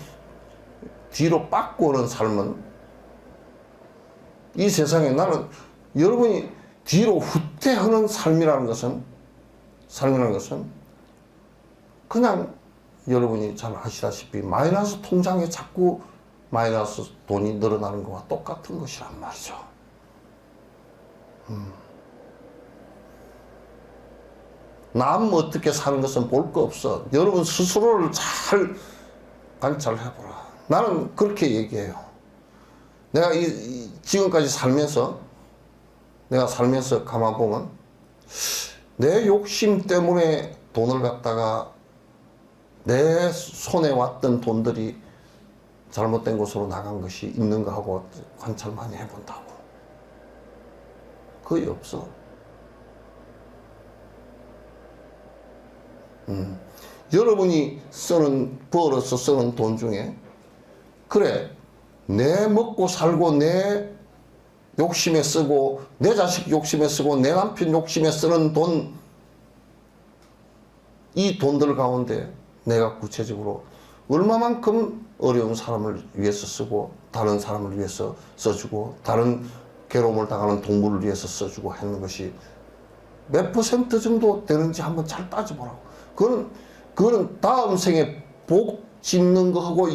뒤로 빠꾸 오는 삶은 이 세상에 나는 여러분이 뒤로 후퇴하는 삶이라는 것은 그냥 여러분이 잘 아시다시피 마이너스 통장에 자꾸 마이너스 돈이 늘어나는 것과 똑같은 것이란 말이죠. 남 어떻게 사는 것은 볼 거 없어. 여러분 스스로를 잘 관찰해보라. 나는 그렇게 얘기해요. 내가 지금까지 내가 살면서 가만 보면 내 욕심 때문에 돈을 갖다가 내 손에 왔던 돈들이 잘못된 곳으로 나간 것이 있는가 하고 관찰 많이 해본다고. 거의 없어. 여러분이 벌어서 쓰는 돈 중에 그래 내 먹고 살고 내 욕심에 쓰고 내 자식 욕심에 쓰고 내 남편 욕심에 쓰는 돈, 이 돈들 가운데 내가 구체적으로 얼마만큼 어려운 사람을 위해서 쓰고 다른 사람을 위해서 써주고 다른 괴로움을 당하는 동물을 위해서 써주고 하는 것이 몇 퍼센트 정도 되는지 한번 잘 따져보라고. 그거는 다음 생에 복 짓는 거하고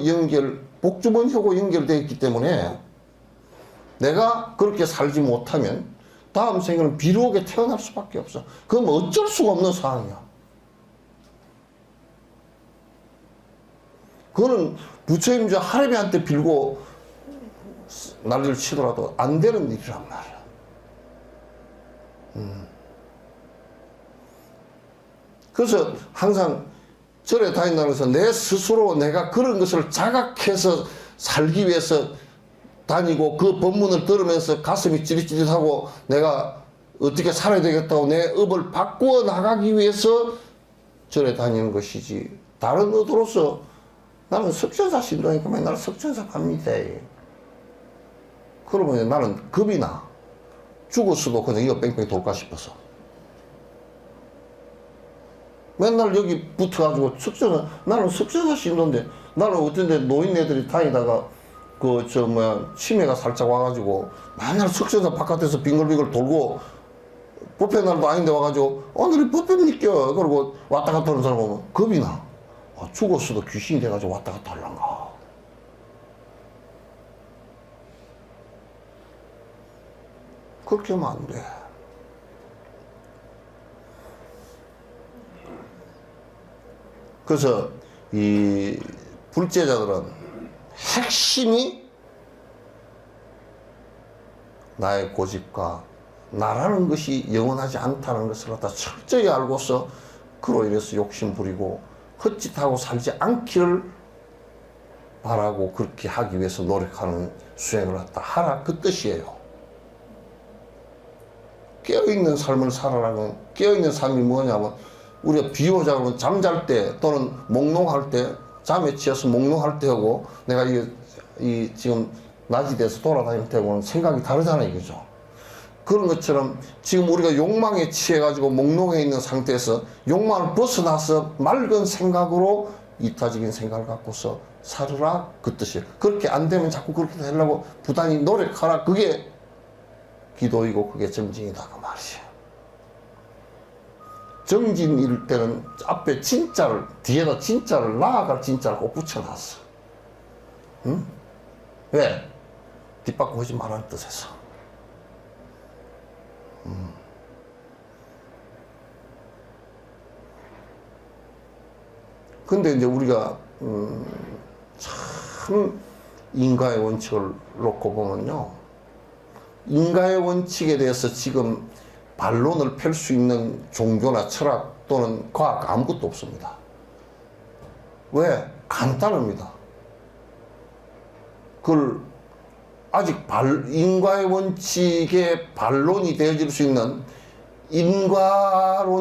복주머니하고 연결되어 있기 때문에 내가 그렇게 살지 못하면 다음 생에는 비록에 태어날 수밖에 없어. 그건 어쩔 수가 없는 상황이야. 그거는 부처님 할애비한테 빌고 난리를 치더라도 안 되는 일이란 말이야. 그래서 항상 절에 다닌다면서 내 스스로 내가 그런 것을 자각해서 살기 위해서 다니고 그 법문을 들으면서 가슴이 찌릿찌릿하고 내가 어떻게 살아야 되겠다고 내 업을 바꾸어 나가기 위해서 절에 다니는 것이지 다른 의도로서 나는 석천사 신도니까 맨날 석천사 갑니다. 그러면 나는 겁이 나. 죽었어도 그냥 이거 뺑뺑 돌까 싶어서. 맨날 여기 붙어가지고 나는 석천사 신도인데 나는 어쩐데 노인네들이 다니다가 치매가 살짝 와가지고 맨날 석천사 바깥에서 빙글빙글 돌고 법회 날도 아닌데 와가지고 오늘이 법회입니까? 그러고 왔다 갔다 하는 사람 보면 겁이 나. 죽었어도 귀신이 돼가지고 왔다 갔다 하려는가. 그렇게 하면 안 돼. 그래서 이 불제자들은 핵심이 나의 고집과 나라는 것이 영원하지 않다는 것을 갖다 철저히 알고서 그로 인해서 욕심 부리고 헛짓하고 살지 않기를 바라고 그렇게 하기 위해서 노력하는 수행을 갖다 하라, 그 뜻이에요. 깨어있는 삶을 살아라는, 깨어있는 삶이 뭐냐면 우리가 비유하자면 잠잘 때 또는 몽롱할 때, 잠에 취해서 몽롱할 때 하고 내가 이 지금 낮이 돼서 돌아다닐 때하고는 생각이 다르잖아요. 그죠? 그런 것처럼 지금 우리가 욕망에 취해가지고 몽롱해 있는 상태에서 욕망을 벗어나서 맑은 생각으로 이타적인 생각을 갖고서 살으라, 그 뜻이에요. 그렇게 안 되면 자꾸 그렇게 하려고 부단히 노력하라. 그게 기도이고 그게 정진이다 그 말이에요. 정진일 때는 앞에 진짜를, 뒤에다 진짜를, 나아갈 진짜를 꼭 붙여놨어. 응? 왜? 뒷바퀴 오지 말라는 뜻에서. 근데 이제 우리가 참 인가의 원칙을 놓고 보면요, 인가의 원칙에 대해서 지금 반론을 펼 수 있는 종교나 철학 또는 과학 아무것도 없습니다. 왜? 간단합니다. 그걸 아직 인과의 원칙에 반론이 되어질 수 있는 인과론적이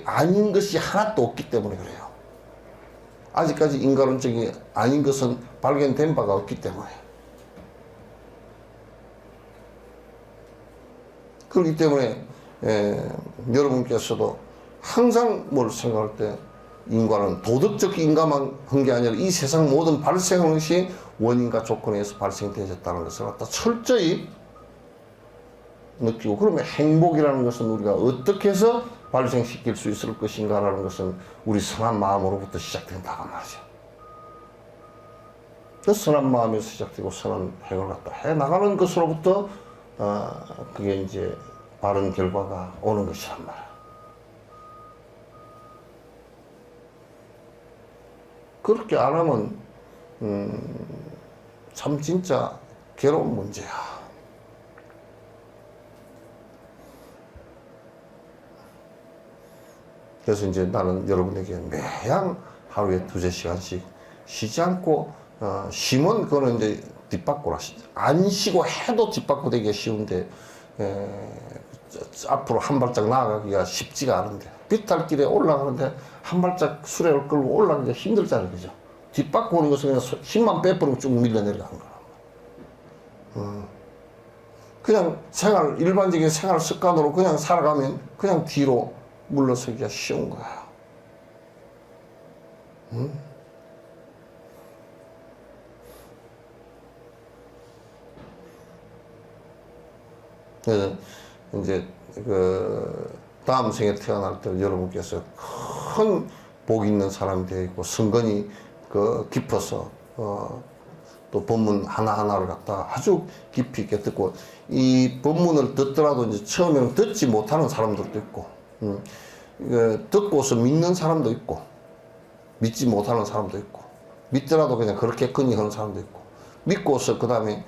아닌 것이 하나도 없기 때문에 그래요. 아직까지 인과론적이 아닌 것은 발견된 바가 없기 때문에. 그렇기 때문에 여러분께서도 항상 뭘 생각할 때 인과는 도덕적 인과만 한 게 아니라 이 세상 모든 발생하는 것이 원인과 조건에서 발생되어졌다는 것을 갖다 철저히 느끼고, 그러면 행복이라는 것은 우리가 어떻게 해서 발생시킬 수 있을 것인가라는 것은 우리 선한 마음으로부터 시작된다고 말이죠. 그 선한 마음에서 시작되고 선한 행을 갖다 해 나가는 것으로부터 그게 이제 바른 결과가 오는 것이란 말이야. 그렇게 안 하면 참 진짜 괴로운 문제야. 그래서 이제 나는 여러분에게 매양 하루에 2~3시간씩 쉬지 않고, 쉬면 그거는 이제 뒷바꾸라. 안 쉬고 해도 뒷바꾸 되기가 쉬운데, 앞으로 한 발짝 나아가기가 쉽지가 않은데, 비탈길에 올라가는데 한 발짝 수레를 끌고 올라가기가 힘들잖아요. 그죠? 뒷바꾸는 것은 그냥 힘만 빼버리고 쭉 밀려내려가는 거야. 그냥 일반적인 생활 습관으로 그냥 살아가면 그냥 뒤로 물러서기가 쉬운 거야. 그래서 이제 다음 생에 태어날 때 여러분께서 큰 복 있는 사람이 되어 있고 성건이 깊어서 또 법문 하나하나를 갖다가 아주 깊이 있게 듣고, 이 법문을 듣더라도 이제 처음에는 듣지 못하는 사람들도 있고, 듣고서 믿는 사람도 있고, 믿지 못하는 사람도 있고, 믿더라도 그냥 그렇게 건히 하는 사람도 있고, 믿고서 그 다음에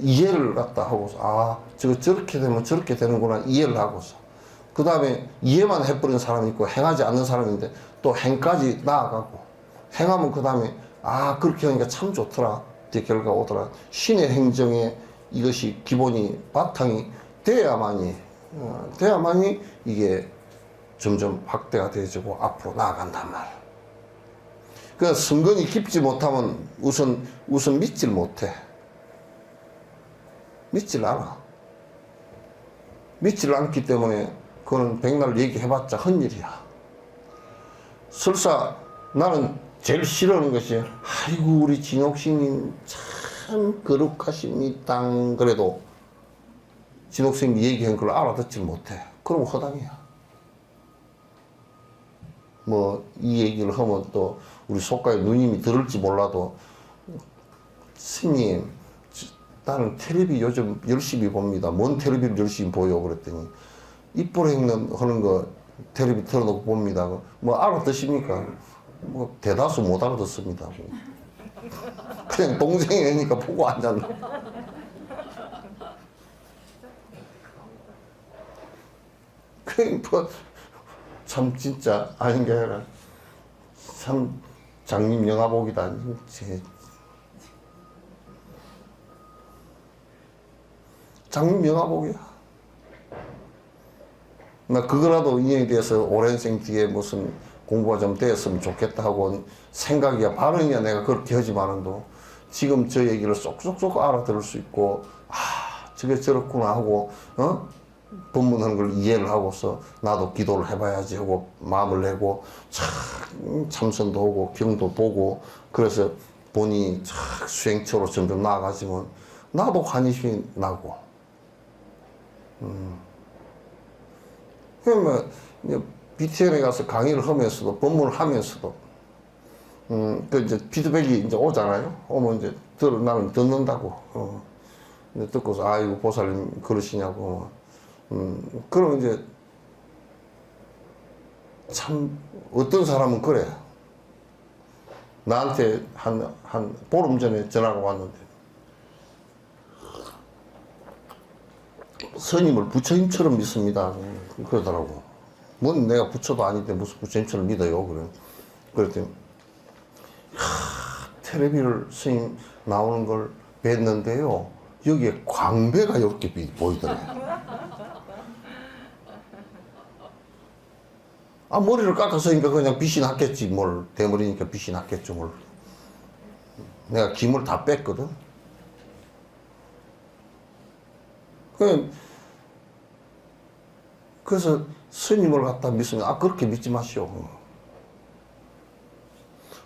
이해를 갖다 하고서 저렇게 되면 저렇게 되는구나 이해를 하고서, 그 다음에 이해만 해버린 사람이 있고 행하지 않는 사람인데 또 행까지 나아가고, 행하면 그 다음에 그렇게 하니까 참 좋더라 그 결과가 오더라. 신의 행정에 이것이 기본이 바탕이 돼야만이 이게 점점 확대가 되어지고 앞으로 나아간단 말이야. 그러니까 성건이 깊지 못하면 우선 믿질 못해. 믿질 않아. 믿질 않기 때문에 그거는 백날 얘기해봤자 헛일이야. 설사 나는 제일 싫어하는 것이, 아이고 우리 진옥신님 참 거룩하십니다. 그래도 진옥신님 얘기한 걸 알아듣질 못해. 그럼 허당이야. 뭐 이 얘기를 하면 또 우리 속가에 누님이 들을지 몰라도, 스님 나는 텔레비 요즘 열심히 봅니다. 뭔 텔레비를 열심히 보여? 그랬더니 입으로 하는 거 텔레비 틀어놓고 봅니다. 뭐 알아듣습니까? 뭐 대다수 못 알아듣습니다. 그냥 동생이 하니까 보고 앉았네. 참 진짜 아닌 게 아니라 참 장님 영화복이다. 장님 영화복이야. 나 그거라도 인연이 돼서 오랜 생 뒤에 무슨 공부가 좀 됐으면 좋겠다 하고 생각이야, 발언이야 내가 그렇게 하지만은도 지금 저 얘기를 쏙쏙쏙 알아들을 수 있고, 아, 저게 저렇구나 하고, 법문하는 걸 이해를 하고서 나도 기도를 해봐야지 하고 마음을 내고 참선도 하고 경도 보고, 그래서 본인이 수행처로 점점 나아가지면 나도 환희심이 나고. 그러면 BTN에 가서 강의를 하면서도 법문을 하면서도 그 이제 피드백이 이제 오잖아요. 오면 이제 나는 듣는다고. 이제 듣고서 아이고 보살님 그러시냐고. 그럼 이제 참 어떤 사람은 그래. 나한테 한 보름 전에 전화가 왔는데 스님을 부처님처럼 믿습니다. 그러더라고. 뭔 내가 부처도 아닌데 무슨 부처님처럼 믿어요. 그래. 그랬더니 텔레비를 스님 나오는 걸 뵀는데요. 여기에 광배가 이렇게 보이더래요. 아, 머리를 깎았으니까 그냥 빛이 났겠지. 뭘, 대머리니까 빛이 났겠죠. 뭘. 내가 김을 다 뺐거든. 그래서 스님을 갖다 믿으면, 아, 그렇게 믿지 마시오.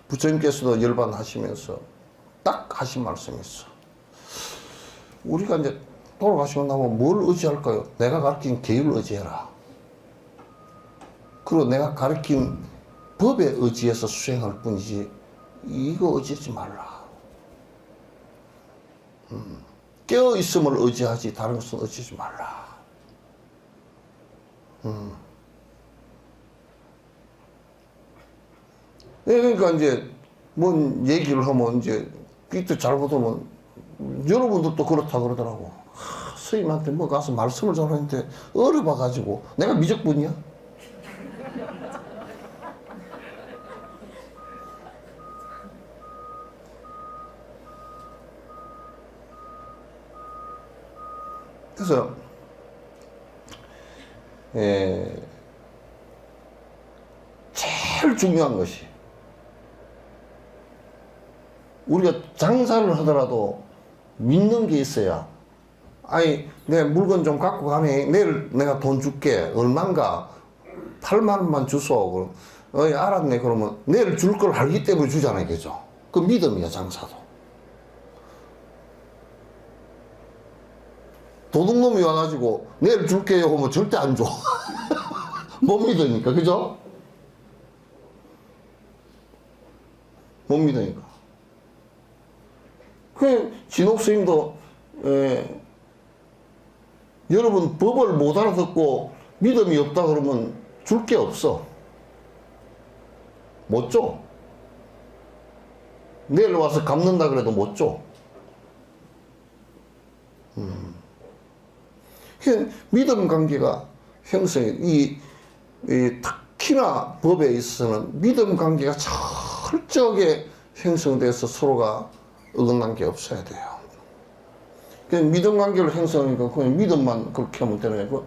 부처님께서도 열반하시면서 딱 하신 말씀이 있어. 우리가 이제 돌아가시고 나면 뭘 의지할까요? 내가 가르친 계율을 의지해라. 그리고 내가 가르친 법에 의지해서 수행할 뿐이지 이거 의지하지 말라. 깨어있음을 의지하지 다른 것은 의지하지 말라. 그러니까 이제 뭔 얘기를 하면 이제 이때 잘못하면 여러분들도 그렇다 그러더라고. 스님한테 뭐 가서 말씀을 전하는데 어려봐가지고 내가 미적분이야? 그래서 제일 중요한 것이 우리가 장사를 하더라도 믿는 게 있어야, 아니 내 물건 좀 갖고 가네, 내일 내가 돈 줄게, 얼만가 8만 원만 주소. 어이 알았네. 그러면 내일 줄 걸 알기 때문에 주잖아요. 그죠? 그 믿음이야. 장사도. 도둑놈이 와가지고 내일 줄게요 하면 절대 안 줘. 못 믿으니까. 그죠? 못 믿으니까. 그 진옥스님도 여러분 법을 못 알아듣고 믿음이 없다 그러면 줄 게 없어. 못 줘. 내일 와서 갚는다 그래도 못 줘. 믿음 관계가 형성이, 특히나 법에 있어서는 믿음 관계가 철저하게 형성돼서 서로가 어긋난 게 없어야 돼요. 믿음 관계를 형성하니까 그냥 믿음만 그렇게 하면 되는 거고,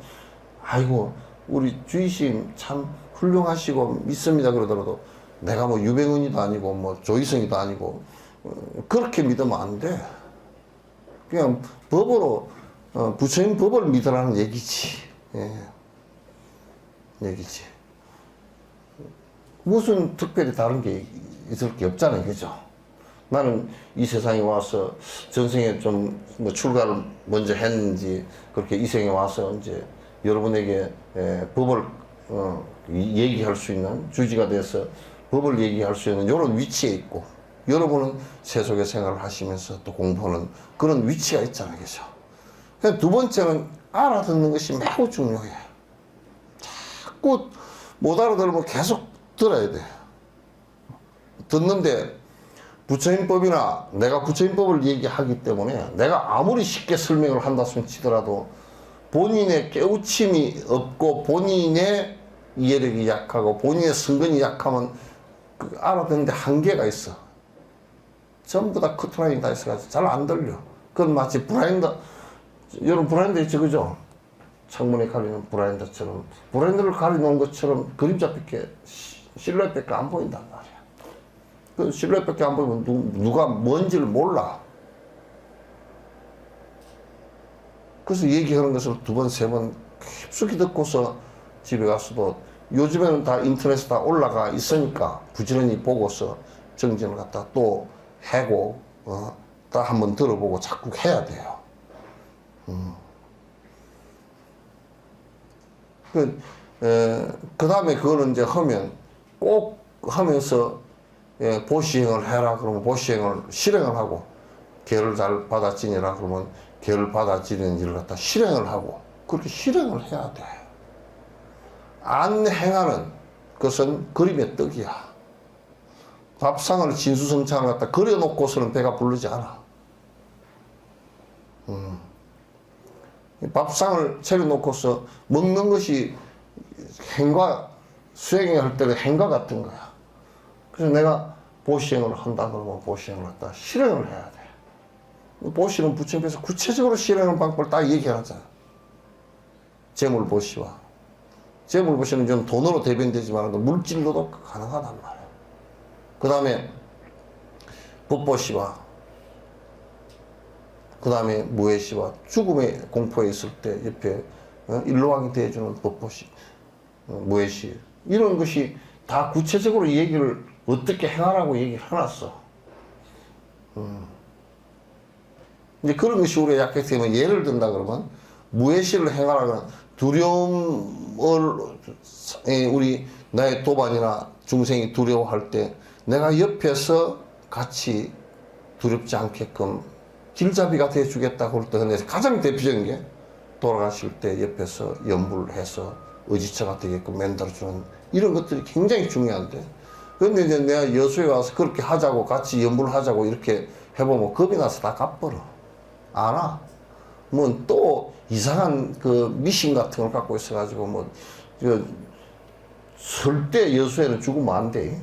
아이고 우리 주의심 참 훌륭하시고 믿습니다 그러더라도 내가 뭐 유병은이도 아니고 뭐 조이성이도 아니고 그렇게 믿으면 안 돼. 그냥 법으로 부처님 법을 믿으라는 얘기지. 예. 얘기지. 무슨 특별히 다른 게 있을 게 없잖아요. 그죠? 나는 이 세상에 와서 전생에 좀 뭐 출가를 먼저 했는지 그렇게 이 생에 와서 이제 여러분에게 법을 얘기할 수 있는 주지가 돼서 법을 얘기할 수 있는 이런 위치에 있고, 여러분은 세속의 생활을 하시면서 또 공부하는 그런 위치가 있잖아요. 그죠? 두 번째는 알아듣는 것이 매우 중요해. 자꾸 못 알아들으면 계속 들어야 돼. 듣는데 부처님법이나 내가 부처님법을 얘기하기 때문에 내가 아무리 쉽게 설명을 한다 치더라도 본인의 깨우침이 없고 본인의 이해력이 약하고 본인의 성근이 약하면 그 알아듣는데 한계가 있어. 전부 다 커트라인이 다 있어가지고 잘 안 들려. 그건 마치 브라인더, 여러분 브라인더 있죠, 그죠? 창문에 가리는 브라인드처럼 브라인드를 가려놓은 것처럼 그림자밖에 실루엣밖에 안 보인단 말이야. 그 실루엣밖에 안 보이면 누가 뭔지를 몰라. 그래서 얘기하는 것을 두 번, 세 번 깊숙이 듣고서 집에 가서도 요즘에는 다 인터넷에 다 올라가 있으니까 부지런히 보고서 정진을 갖다 또 해고 또 한번 들어보고 자꾸 해야 돼요. 그 다음에 그거는 이제 하면 꼭 하면서 보시행을 해라 그러면 보시행을 실행을 하고 계를 잘 받아지니라 그러면 계를 받아지는 일을 갖다 실행을 하고 그렇게 실행을 해야 돼. 안 행하는 것은 그림의 떡이야. 밥상을 진수성찬을 갖다 그려놓고서는 배가 부르지 않아. 밥상을 차려놓고서 먹는 것이 행과 수행할 때는 행과 같은 거야. 그래서 내가 보시행을 한다 그러면 보시행을 갖다 실행을 해야 돼. 보시는 부처님께서 구체적으로 실행하는 방법을 딱 얘기하잖아. 재물보시와 재물보시는 좀 돈으로 대변되지만 물질로도 가능하단 말이야. 그 다음에 법보시와 그 다음에 무해시와 죽음의 공포에 있을 때 옆에 일로왕이 대해주는 법보시 무해시 이런 것이 다 구체적으로 얘기를 어떻게 행하라고 얘기를 해놨어. 이제 그런 것이 우리가 약하기 때문에 예를 든다 그러면 무해시를 행하라는 두려움을 우리 나의 도반이나 중생이 두려워할 때 내가 옆에서 같이 두렵지 않게끔 길잡이가 돼주겠다고 할 때 근데 가장 대표적인 게 돌아가실 때 옆에서 연불을 해서 의지처가 되게끔 만들어주는 이런 것들이 굉장히 중요한데 그런데 이제 내가 여수에 와서 그렇게 하자고 같이 연불을 하자고 이렇게 해보면 겁이 나서 다 갚버려. 안 와. 뭐 또 이상한 그 미신 같은 걸 갖고 있어가지고 뭐 절대 여수에는 죽으면 안 돼.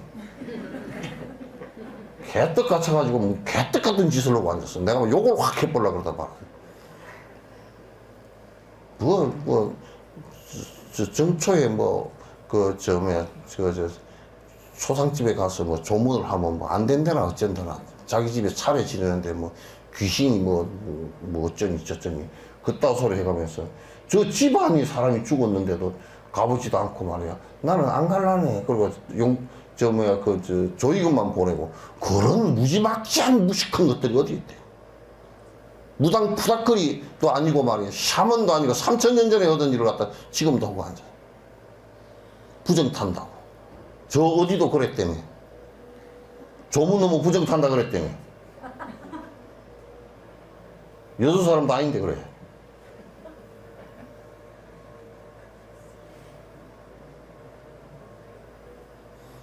개떡 같아가지고 뭐 개떡 같은 짓을 하고 앉았어. 내가 뭐 욕을 확 해보려고 그러다 말아. 정초에 초상집에 가서 뭐 조문을 하면 뭐 안 된다나 어쩐다나 자기 집에 차례 지내는데 뭐 귀신이 뭐 어쩌니 저쩌니 그따위 소리 해가면서 저 집안이 사람이 죽었는데도 가보지도 않고 말이야. 나는 안 갈라네. 그리고 조의금만 보내고 그런 무지막지한 무식한 것들이 어디 있대. 무당 푸닥거리도 아니고 말이야. 샤먼도 아니고 3000년 전에 하던 일을 갖다 지금도 하고 앉아. 부정 탄다고. 저 어디도 그랬다며. 조문 넘어 부정 탄다 그랬다며. 여수 사람도 아닌데 그래.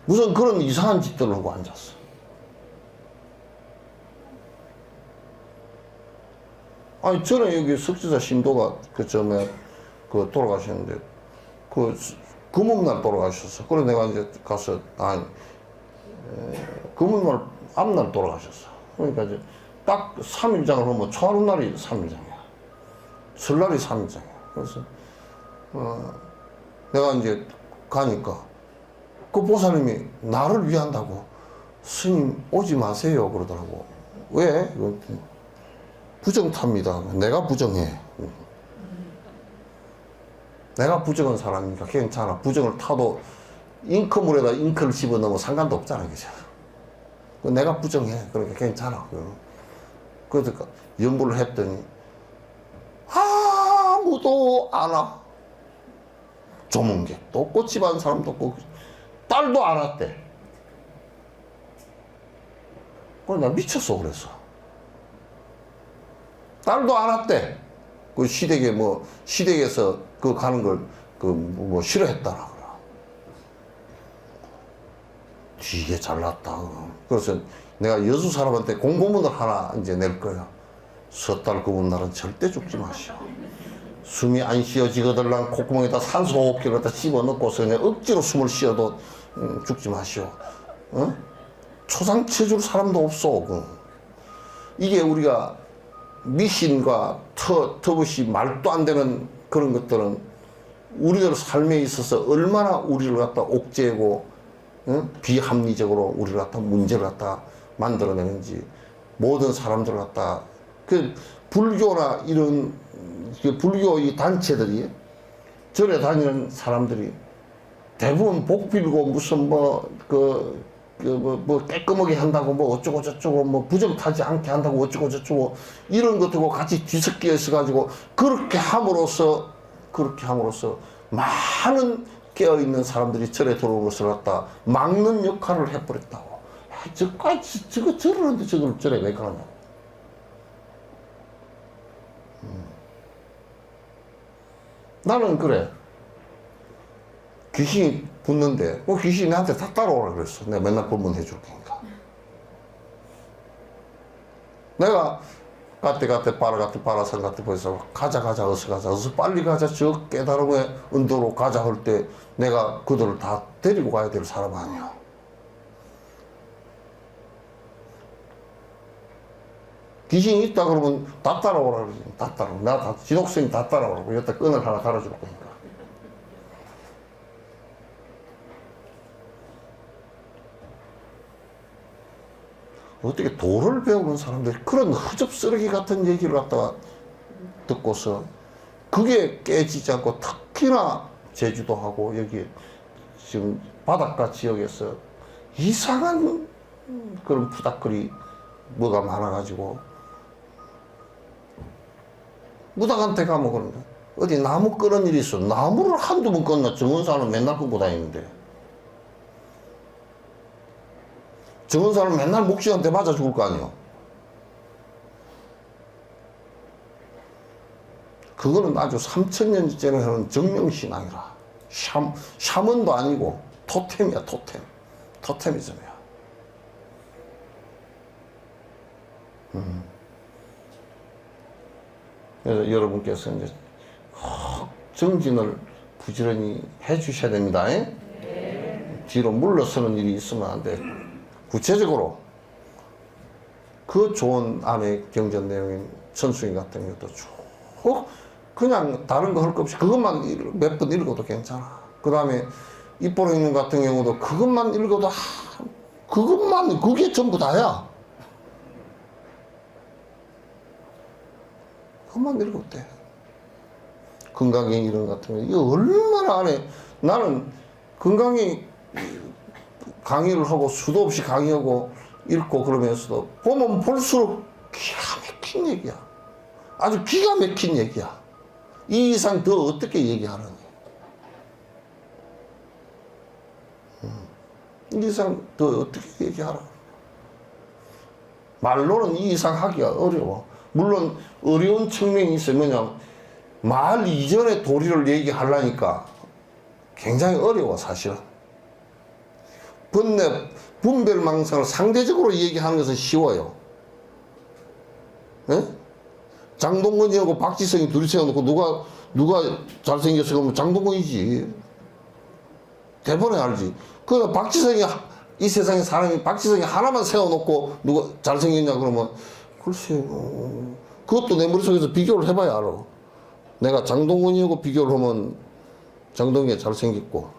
무슨 그런 이상한 짓들을 하고 앉았어. 아니, 전에 여기 석지사 신도가 돌아가셨는데, 금음날 돌아가셨어. 그래서 내가 이제 가서, 금음날, 앞날 돌아가셨어. 그러니까 이제 딱 3일장을 하면 초하루날이 3일장이야. 설날이 3일장이야. 그래서, 내가 이제 가니까, 그 보살님이 나를 위한다고 스님 오지 마세요 그러더라고. 왜? 부정 탑니다. 내가 부정해. 내가 부정한 사람이니까 괜찮아. 부정을 타도 잉크물에다 잉크를 집어넣으면 상관도 없잖아. 그죠? 내가 부정해. 그러니까 괜찮아. 그래서 연부를 했더니 아무도 안 와. 조문객도 없고 집안 사람도 없고 딸도 안 왔대. 그래, 나 미쳤어, 그래서. 딸도 안 왔대. 그 시댁에서 그 가는 걸, 싫어했다라. 그래. 되게 잘났다. 그래서 내가 여수 사람한테 공고문을 하나 이제 낼 거야. 섣달 금음날은 절대 죽지 마시오. 숨이 안 쉬어지거들랑 콧구멍에다 산소 호흡기를 갖다 집어넣고서 그냥 억지로 숨을 쉬어도 죽지 마시오. 초상체줄 사람도 없어. 이게 우리가 미신과 터붓이 말도 안 되는 그런 것들은 우리들 삶에 있어서 얼마나 우리를 갖다 옥죄고 비합리적으로 우리를 갖다 문제를 갖다 만들어내는지 모든 사람들을 갖다 그 불교나 이런 그 불교 이 단체들이 절에 다니는 사람들이 대부분 복 빌고 무슨 뭐 깨끗하게 한다고 뭐 어쩌고 저쩌고 뭐 부정 타지 않게 한다고 어쩌고 저쩌고 이런 것들과 같이 뒤섞여 있어 가지고 그렇게 함으로써 많은 깨어있는 사람들이 절에 들어오는 것을 갖다 막는 역할을 해버렸다고. 저거 저러는데 저걸 절에 왜 가느냐고. 나는 그래. 귀신이 붙는데 뭐 귀신이 나한테 다 따라오라 그랬어. 내가 맨날 불문해 줄 테니까. 내가 가때 빠라산 가때 보여서 가자 어서 빨리 가자 저 깨달음의 은도로 가자 할 때 내가 그들을 다 데리고 가야 될 사람 아니야. 귀신이 있다 그러면 다 따라오라 그러지. 다 따라오라. 내가 다 지독성이 다 따라오라고. 여기다 끈을 하나 달아줄 거니까. 어떻게 도를 배우는 사람들이 그런 허접쓰레기 같은 얘기를 갖다가 듣고서 그게 깨지지 않고 특히나 제주도하고 여기 지금 바닷가 지역에서 이상한 그런 푸닥거리 뭐가 많아가지고 무당한테 가면 그런다. 어디 나무 끄는 일이 있어. 나무를 한두 번 껐나. 정원사는 맨날 끄고 다니는데. 정원사는 맨날 목시한테 맞아 죽을 거 아니에요. 그거는 아주 3000년 전에 하는 정명신앙이라. 샤먼도 아니고 토템이야, 토템. 토템이즘이야. 그래서 여러분께서 이제 정진을 부지런히 해 주셔야 됩니다. 네. 뒤로 물러서는 일이 있으면 안 돼. 구체적으로 그 좋은 암의 경전 내용인 천수인 같은 것도 쭉 그냥 다른 거 할 것 없이 그것만 몇 번 읽어도 괜찮아. 그 다음에 입보로있는 같은 경우도 그것만 읽어도 그게 전부 다야. 그것만 읽어도 돼. 건강의 이론 같은 거 이거 얼마나 안 해. 나는 건강이 강의를 하고 수도 없이 강의하고 읽고 그러면서도 보면 볼수록 기가 막힌 얘기야. 아주 기가 막힌 얘기야. 이 이상 더 어떻게 얘기하느니. 이 이상 더 어떻게 얘기하라. 말로는 이 이상 하기가 어려워. 물론 어려운 측면이 있으면 말 이전의 도리를 얘기하려니까 굉장히 어려워 사실은. 분별망상을 상대적으로 얘기하는 것은 쉬워요. 예? 장동건이하고 박지성이 둘이 세워놓고 누가 잘생겼어 그러면 장동건이지. 대본에 알지. 그러나 박지성이 이 세상에 사람이 박지성이 하나만 세워놓고 누가 잘생겼냐 그러면 글쎄 그것도 내 머릿속에서 비교를 해봐야 알아. 내가 장동건이하고 비교를 하면 장동건이 잘생겼고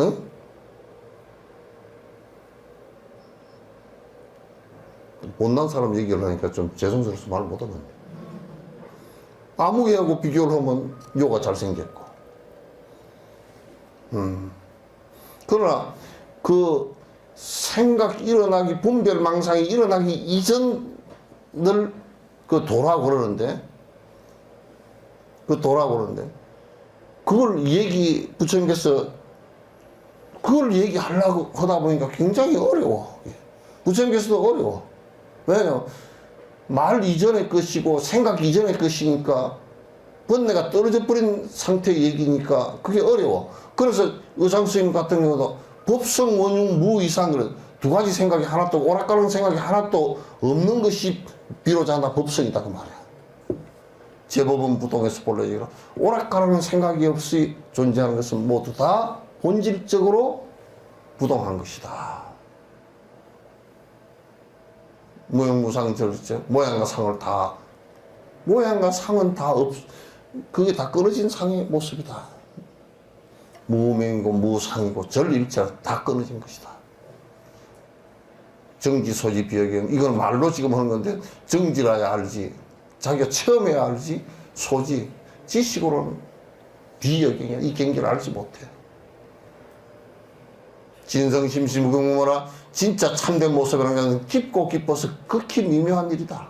예? 못난 사람 얘기를 하니까 좀 죄송스러워서 말 못하겠네. 아무개하고 비교를 하면 요가 잘생겼고. 그러나 그 생각 일어나기, 분별망상이 일어나기 이전을 그 도라고 그러는데, 그걸 부처님께서 그걸 얘기하려고 하다 보니까 굉장히 어려워. 부처님께서도 어려워. 왜냐면 말 이전의 것이고 생각 이전의 것이니까 번뇌가 떨어져 버린 상태의 얘기니까 그게 어려워. 그래서 의상스님 같은 경우도 법성 원흉 무 이상 두 가지 생각이 하나도 오락가는 생각이 하나도 없는 것이 비로자나 법성이다 그 말이야. 제법은 부동에서 본래지라 오락가는 생각이 없이 존재하는 것은 모두 다 본질적으로 부동한 것이다. 무형무상 절제 모양과 상은 다 그게 다 끊어진 상의 모습이다. 무명이고 무상이고 전일체 다 끊어진 것이다. 정지, 소지, 비여경, 이건 말로 지금 하는 건데 정지라야 알지, 자기가 체험해야 알지, 소지, 지식으로는 비여경이야. 이 경계를 알지 못해. 진성심심무궁무라, 진짜 참된 모습이라는 것은 깊고 깊어서 극히 미묘한 일이다.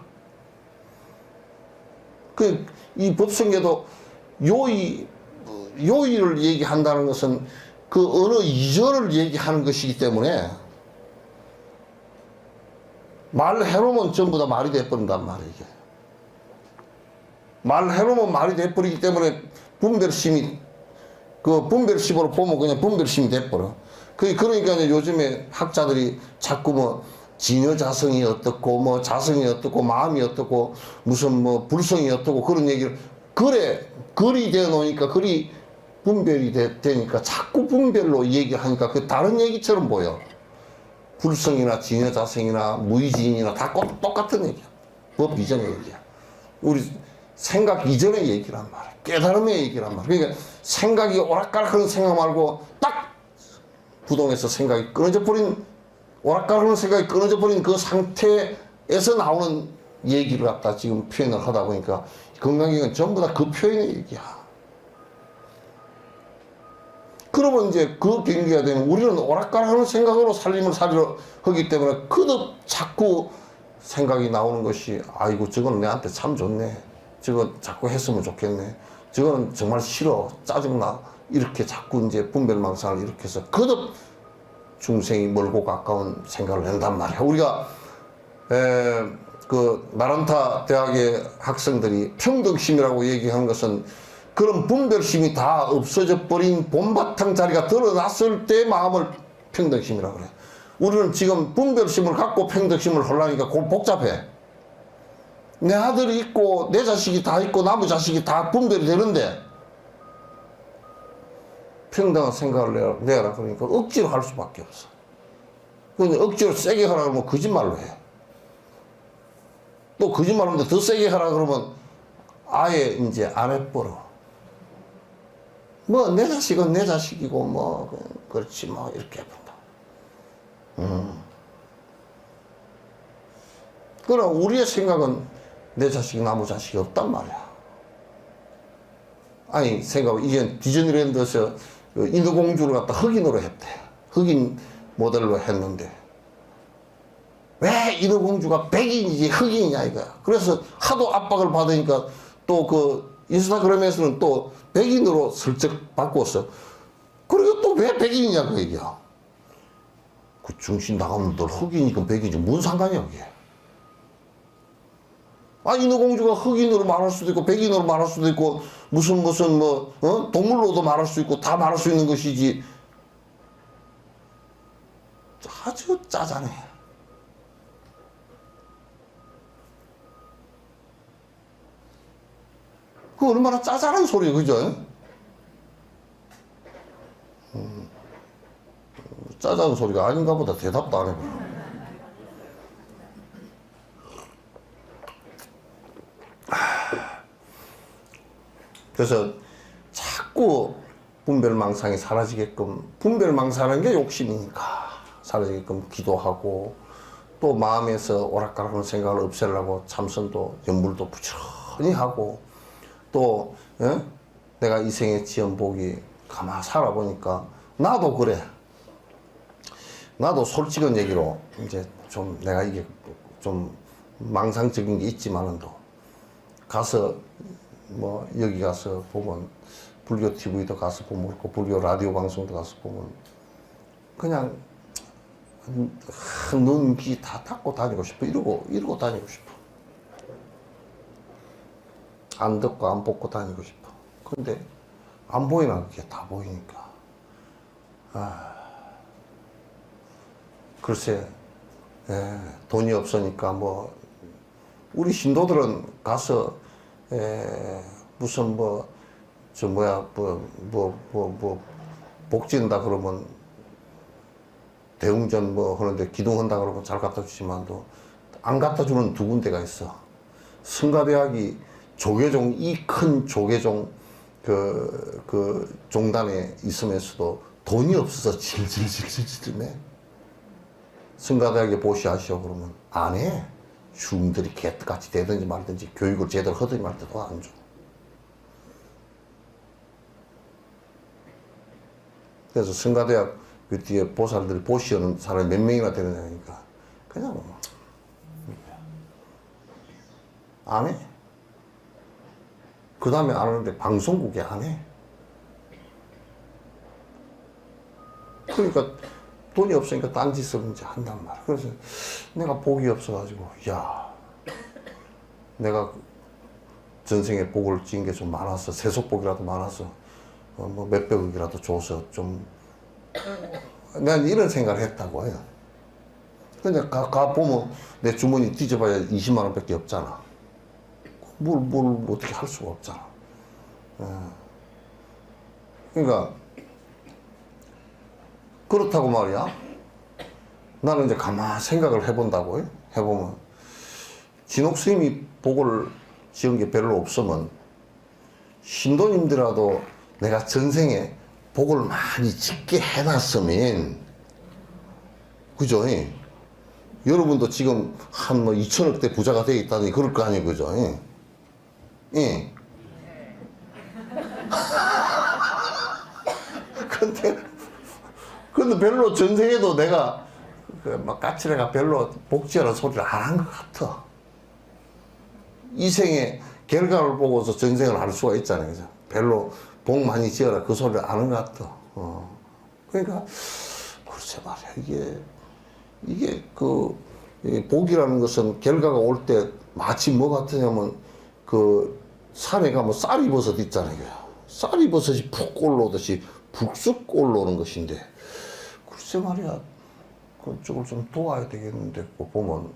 이 법성계도 요의를 얘기한다는 것은 그 어느 이전을 얘기하는 것이기 때문에 말해놓으면 전부 다 말이 돼버린단 말이에요. 이게. 말해놓으면 말이 돼버리기 때문에 분별심이, 그 분별심으로 보면 그냥 분별심이 돼버려. 그러니까 요즘에 학자들이 자꾸 뭐 진여자성이 어떻고 뭐 자성이 어떻고 마음이 어떻고 무슨 뭐 불성이 어떻고 그런 얘기를 글이 되어 놓으니까 글이 분별이 되니까 자꾸 분별로 얘기하니까 그 다른 얘기처럼 보여. 불성이나 진여자성이나 무의진이나 다 똑같은 얘기야. 법 이전의 얘기야. 우리 생각 이전의 얘기란 말이야. 깨달음의 얘기란 말이야. 그러니까 생각이 오락가락하는 생각 말고 딱 부동에서 생각이 끊어져 버린, 오락가락하는 생각이 끊어져 버린 그 상태에서 나오는 얘기를 갖다 지금 표현을 하다 보니까 건강경은 전부 다 그 표현의 얘기야. 그러면 이제 그 경계가 되면 우리는 오락가락하는 생각으로 살림을 살리려 하기 때문에 그득 자꾸 생각이 나오는 것이, 아이고 저건 내한테 참 좋네, 저거 자꾸 했으면 좋겠네, 저거는 정말 싫어, 짜증나, 이렇게 자꾸 이제 분별망상을 일으켜서 그득 중생이 멀고 가까운 생각을 낸단 말이야. 우리가 그 나란타 대학의 학생들이 평등심이라고 얘기하는 것은 그런 분별심이 다 없어져 버린 본바탕 자리가 드러났을 때 마음을 평등심이라고 그래. 우리는 지금 분별심을 갖고 평등심을 하려니까 복잡해. 내 아들이 있고 내 자식이 다 있고 나무 자식이 다 분별이 되는데 평등한 생각을 내라 그러니까 억지로 할 수밖에 없어. 근데 억지로 세게 하라 그러면 거짓말로 해. 또 거짓말하는데 더 세게 하라 그러면 아예 이제 안 해버려. 뭐 내 자식은 내 자식이고 뭐 그렇지 뭐 이렇게 해본다. 그러나 우리의 생각은 내 자식이 나무 자식이 없단 말이야. 아니 생각, 이게 디즈니랜드에서 인어공주를 갖다 흑인으로 했대. 흑인 모델로 했는데 왜 인어공주가 백인이지 흑인이냐 이거야. 그래서 하도 압박을 받으니까 또 그 인스타그램에서는 또 백인으로 슬쩍 바꿨어. 그리고 또 왜 백인이냐고 얘기야. 그 중심 나가면 너 흑인이건 백인이지 뭔 상관이야 그게. 아, 인어공주가 흑인으로 말할 수도 있고 백인으로 말할 수도 있고 무슨 뭐 동물로도 말할 수 있고 다 말할 수 있는 것이지. 아주 짜잔해. 그 얼마나 짜잘한 소리예요, 그죠? 짜잘한 소리가 아닌가 보다. 대답도 안 해봐. 그래서 자꾸 분별망상이 사라지게끔, 분별망상하는 게 욕심이니까 사라지게끔 기도하고, 또 마음에서 오락가락하는 생각을 없애려고 참선도 연불도 부지런히 하고, 또 내가 이 생에 지은 복이 가만 살아보니까 나도 그래. 나도 솔직한 얘기로 이제 좀 내가 이게 좀 망상적인 게 있지만은도 가서 뭐 여기 가서 보면 불교 TV도 가서 보면 그렇고 불교 라디오 방송도 가서 보면 그냥 눈, 귀 다 닫고 다니고 싶어. 이러고 다니고 싶어. 안 듣고 안 보고 다니고 싶어. 근데 안 보이나 그게 다 보이니까. 글쎄, 돈이 없으니까 뭐 우리 신도들은 가서 무슨 복진다 그러면 대웅전 뭐 하는데 기둥한다 그러면 잘 갖다 주지만도 안 갖다 주는 두 군데가 있어. 성가대학이 조계종, 이 큰 조계종 그 종단에 있으면서도 돈이 없어서 질질질질질네. 성가대학에 보시하시오 그러면 안 해. 주민들이 개떡같이 되든지 말든지 교육을 제대로 하든지 말든지 돈 안 줘. 그래서 성가대학 그 뒤에 보살들이 보시하는 사람이 몇 명이나 되느냐니까 그냥 안 해. 그 다음에 안 하는데 방송국에 안 해. 그러니까 돈이 없으니까 딴짓을 이제 한단 말이야. 그래서 내가 복이 없어가지고, 야, 내가 전생에 복을 지은 게 좀 많아서, 세속복이라도 많아서, 뭐 몇백억이라도 줘서 좀, 난 이런 생각을 했다고 해요. 근데 가보면 내 주머니 뒤져봐야 20만 원밖에 없잖아. 뭘 어떻게 할 수가 없잖아. 그러니까 그렇다고 말이야. 나는 이제 가만 생각을 해본다고 해보면 진옥 스님이 복을 지은 게 별로 없으면 신도님들이라도 내가 전생에 복을 많이 짓게 해놨으면 그죠? 여러분도 지금 한 뭐 2천억대 부자가 되어 있다니 그럴 거 아니에요, 그죠? 예. 근데 별로 전생에도 내가 막 까칠해가 별로 복지하는 소리를 안 한 것 같아. 이 생에 결과를 보고서 전생을 알 수가 있잖아요, 그죠? 별로 복 많이 지어라 그 소리를 안 한 것 같아. 그러니까 글쎄 말이야 이게 복이라는 것은 결과가 올 때 마치 뭐 같으냐면 그 산에 가면 쌀이버섯 있잖아요. 쌀이버섯이 푹 올라오듯이 북쑥 올라오는 것인데 글쎄 말이야 그쪽을 좀 도와야 되겠는데 보면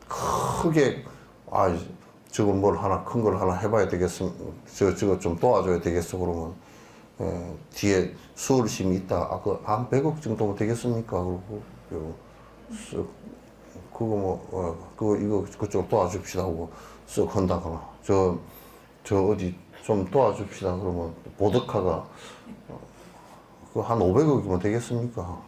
크게 저걸 뭘 하나 큰 걸 하나 해봐야 되겠어. 저거 좀 도와줘야 되겠어. 그러면 뒤에 수월심이 있다. 한 100억 정도면 되겠습니까? 그리고 그거 이거 그쪽 도와줍시다 하고 쓱 한다거나 저 어디 좀 도와줍시다 그러면 보드카가 한 500억이면 되겠습니까?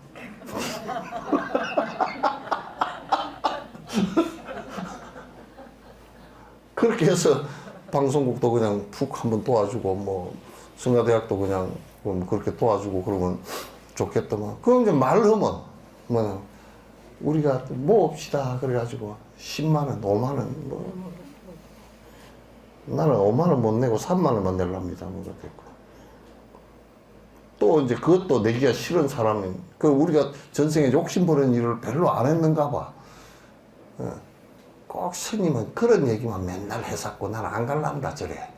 그렇게 해서 방송국도 그냥 푹 한번 도와주고 뭐 성가대학도 그냥 뭐 그렇게 도와주고 그러면 좋겠더만. 그럼 이제 말하면 뭐 우리가 모읍시다 그래가지고 10만 원, 5만 원 뭐 나는 5만 원 못 내고 3만 원만 내랍니다. 뭐 그렇겠고. 또 이제 그것도 내기가 싫은 사람이 우리가 전생에 욕심 부리는 일을 별로 안 했는가 봐. 꼭 스님은 그런 얘기만 맨날 해쌌고 나는 안 갈란다 저래.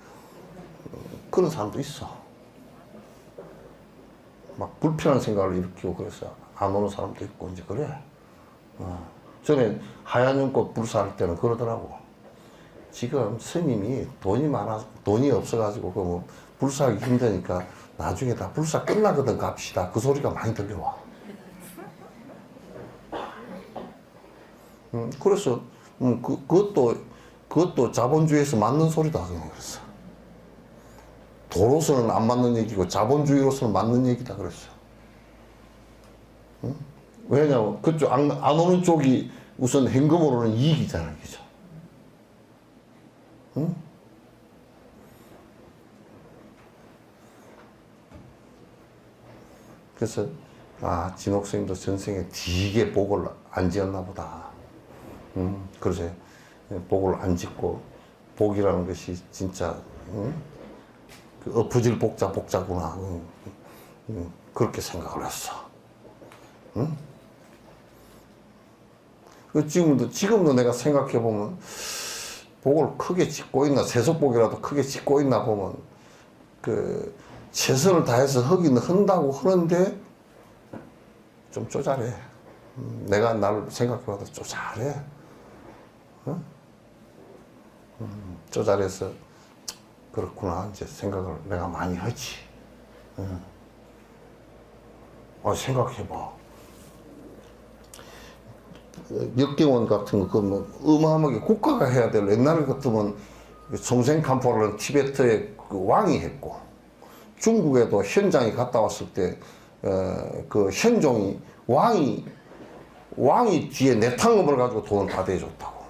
그런 사람도 있어. 막 불편한 생각을 일으키고 그래서 안 오는 사람도 있고 이제 그래. 전에 하얀 연꽃 불사할 때는 그러더라고. 지금 스님이 돈이 없어가지고 뭐 불사하기 힘드니까 나중에 다 불사 끝나거든 갑시다. 그 소리가 많이 들려와. 그래서 그것도 자본주의에서 맞는 소리다 그냥 그랬어. 도로서는 안 맞는 얘기고 자본주의로서는 맞는 얘기다 그랬어. 왜냐면 그쪽 안 오는 쪽이 우선 현금으로는 이익이잖아요, 그죠? 응? 그래서 진옥 스님도 전생에 되게 복을 안 지었나 보다. 그래서 복을 안 짓고 복이라는 것이 진짜 그 엎어질 복자구나. 그렇게 생각을 했어. 지금도 내가 생각해 보면 복을 크게 짓고 있나 세속복이라도 크게 짓고 있나 보면 최선을 다해서 하긴 한다고 하는데 좀 쪼잘해. 내가 나를 생각해봐도 쪼잘해. 쪼잘해서 그렇구나 이제 생각을 내가 많이 하지. 생각해봐. 역경원 같은 거, 그 뭐, 어마어마하게 국가가 해야 될, 옛날 같으면 송생칸포라는 티베트의 그 왕이 했고, 중국에도 현장에 갔다 왔을 때, 그 현종이, 왕이 뒤에 내탕업을 가지고 돈을 다 대줬다고.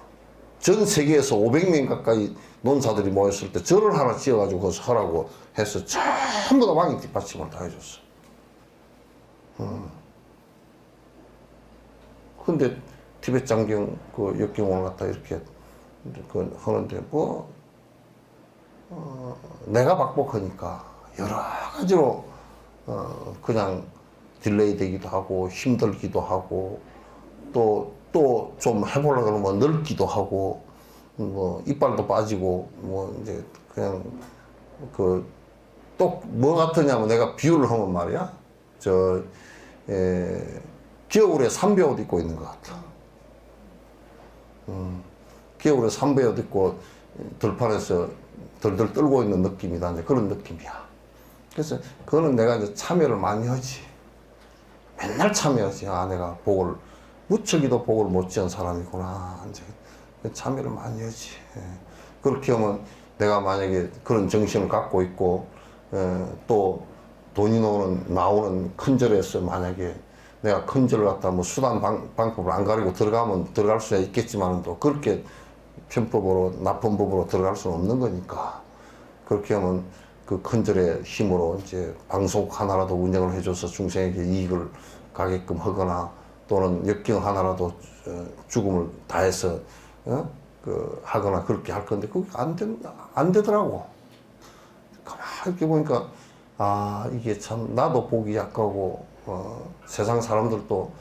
전 세계에서 500명 가까이 논사들이 모였을 때 절을 하나 지어가지고 거기서 하라고 해서 전부 다 왕이 뒷받침을 다 해줬어. 근데 티베트 장경 그 역경원을 갖다 이렇게 그 하는데 뭐 내가 박복하니까 여러 가지로 그냥 딜레이 되기도 하고 힘들기도 하고 또 좀 해보려고 그러면 늙기도 하고 뭐 이빨도 빠지고 뭐 이제 그냥 그 또 뭐 같으냐면 내가 비유를 하면 말이야 겨울에 삼배 옷 입고 있는 것 같아. 겨울에 삼배 옷 입고 들판에서 덜덜 떨고 있는 느낌이다. 이제 그런 느낌이야. 그래서 그거는 내가 이제 참여를 많이 하지. 맨날 참여하지. 아, 내가 복을, 무척이도 복을 못 지은 사람이구나. 이제 참여를 많이 하지. 예. 그렇게 하면 내가 만약에 그런 정신을 갖고 있고, 또 돈이 나오는 큰 절에서 만약에 내가 큰 절을 갖다 뭐 수단 방법을 안 가리고 들어가면 들어갈 수야 있겠지만 또 그렇게 편법으로 나쁜 법으로 들어갈 수는 없는 거니까 그렇게 하면 그 큰 절의 힘으로 이제 방송국 하나라도 운영을 해줘서 중생에게 이익을 가게끔 하거나 또는 역경 하나라도 죽음을 다해서 하거나 그렇게 할 건데 그게 안 되더라고. 가만히 이렇게 보니까 아 이게 참 나도 보기 약하고 세상 사람들도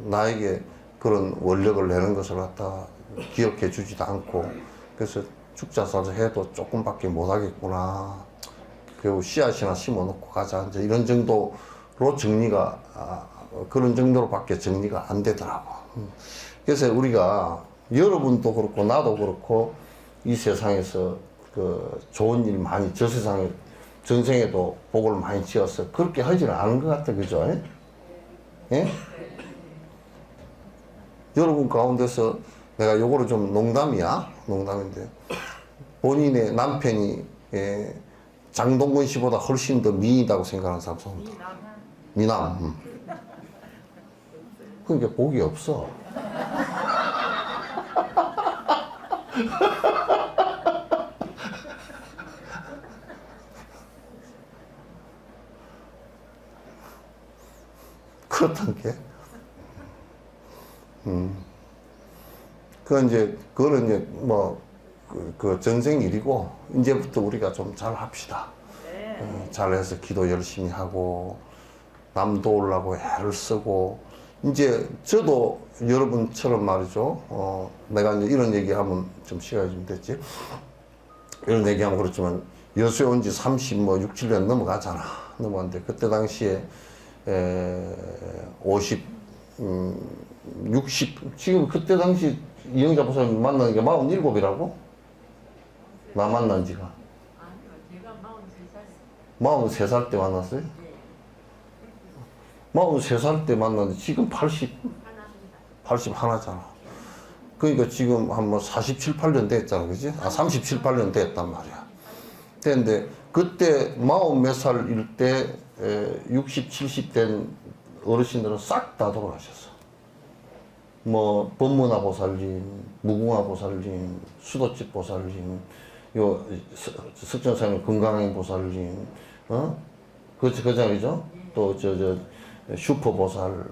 나에게 그런 원력을 내는 것을 갖다 기억해 주지도 않고 그래서 죽자사자 해도 조금밖에 못 하겠구나. 그리고 씨앗이나 심어 놓고 가자. 이제 이런 정도로 정리가 그런 정도로밖에 정리가 안 되더라고. 그래서 우리가 여러분도 그렇고 나도 그렇고 이 세상에서 그 좋은 일 많이 저 세상에 전생에도 복을 많이 지어서 그렇게 하지는 않은 것 같아. 그죠? 예? 여러분 가운데서 내가 요거를 좀 농담인데 본인의 남편이 장동건 씨보다 훨씬 더 미인이라고 생각하는 사람 손들어. 미남. 그러니까 복이 없어. 그렇단 게. 그거는 이제 뭐, 그 전생 일이고, 이제부터 우리가 좀 잘 합시다. 잘해서 기도 열심히 하고, 남 도우려고 애를 쓰고, 이제 저도 여러분처럼 말이죠. 내가 이제 이런 얘기하면 좀 시간이 좀 됐지. 이런 얘기하면 그렇지만, 여수에 온 지 6, 7년 넘어갔는데, 그때 당시에 50, 60, 지금 그때 당시 이영자 보사님 만나는 게 47이라고? 나 만난 지가. 아니요, 제가 43살. 43살 때 만났어요? 43살 때 만났는데 지금 80 하나잖아. 그러니까 지금 한 뭐 47, 8년 됐잖아. 그지? 37, 8년 됐단 말이야. 근데 그때 40몇 살일 때 60, 70 된 어르신들은 싹 다 돌아가셨어. 뭐 법문화 보살님, 무궁화 보살님, 수도집 보살님, 요 석전사님 건강행 보살님, 그장이죠. 또 슈퍼 보살,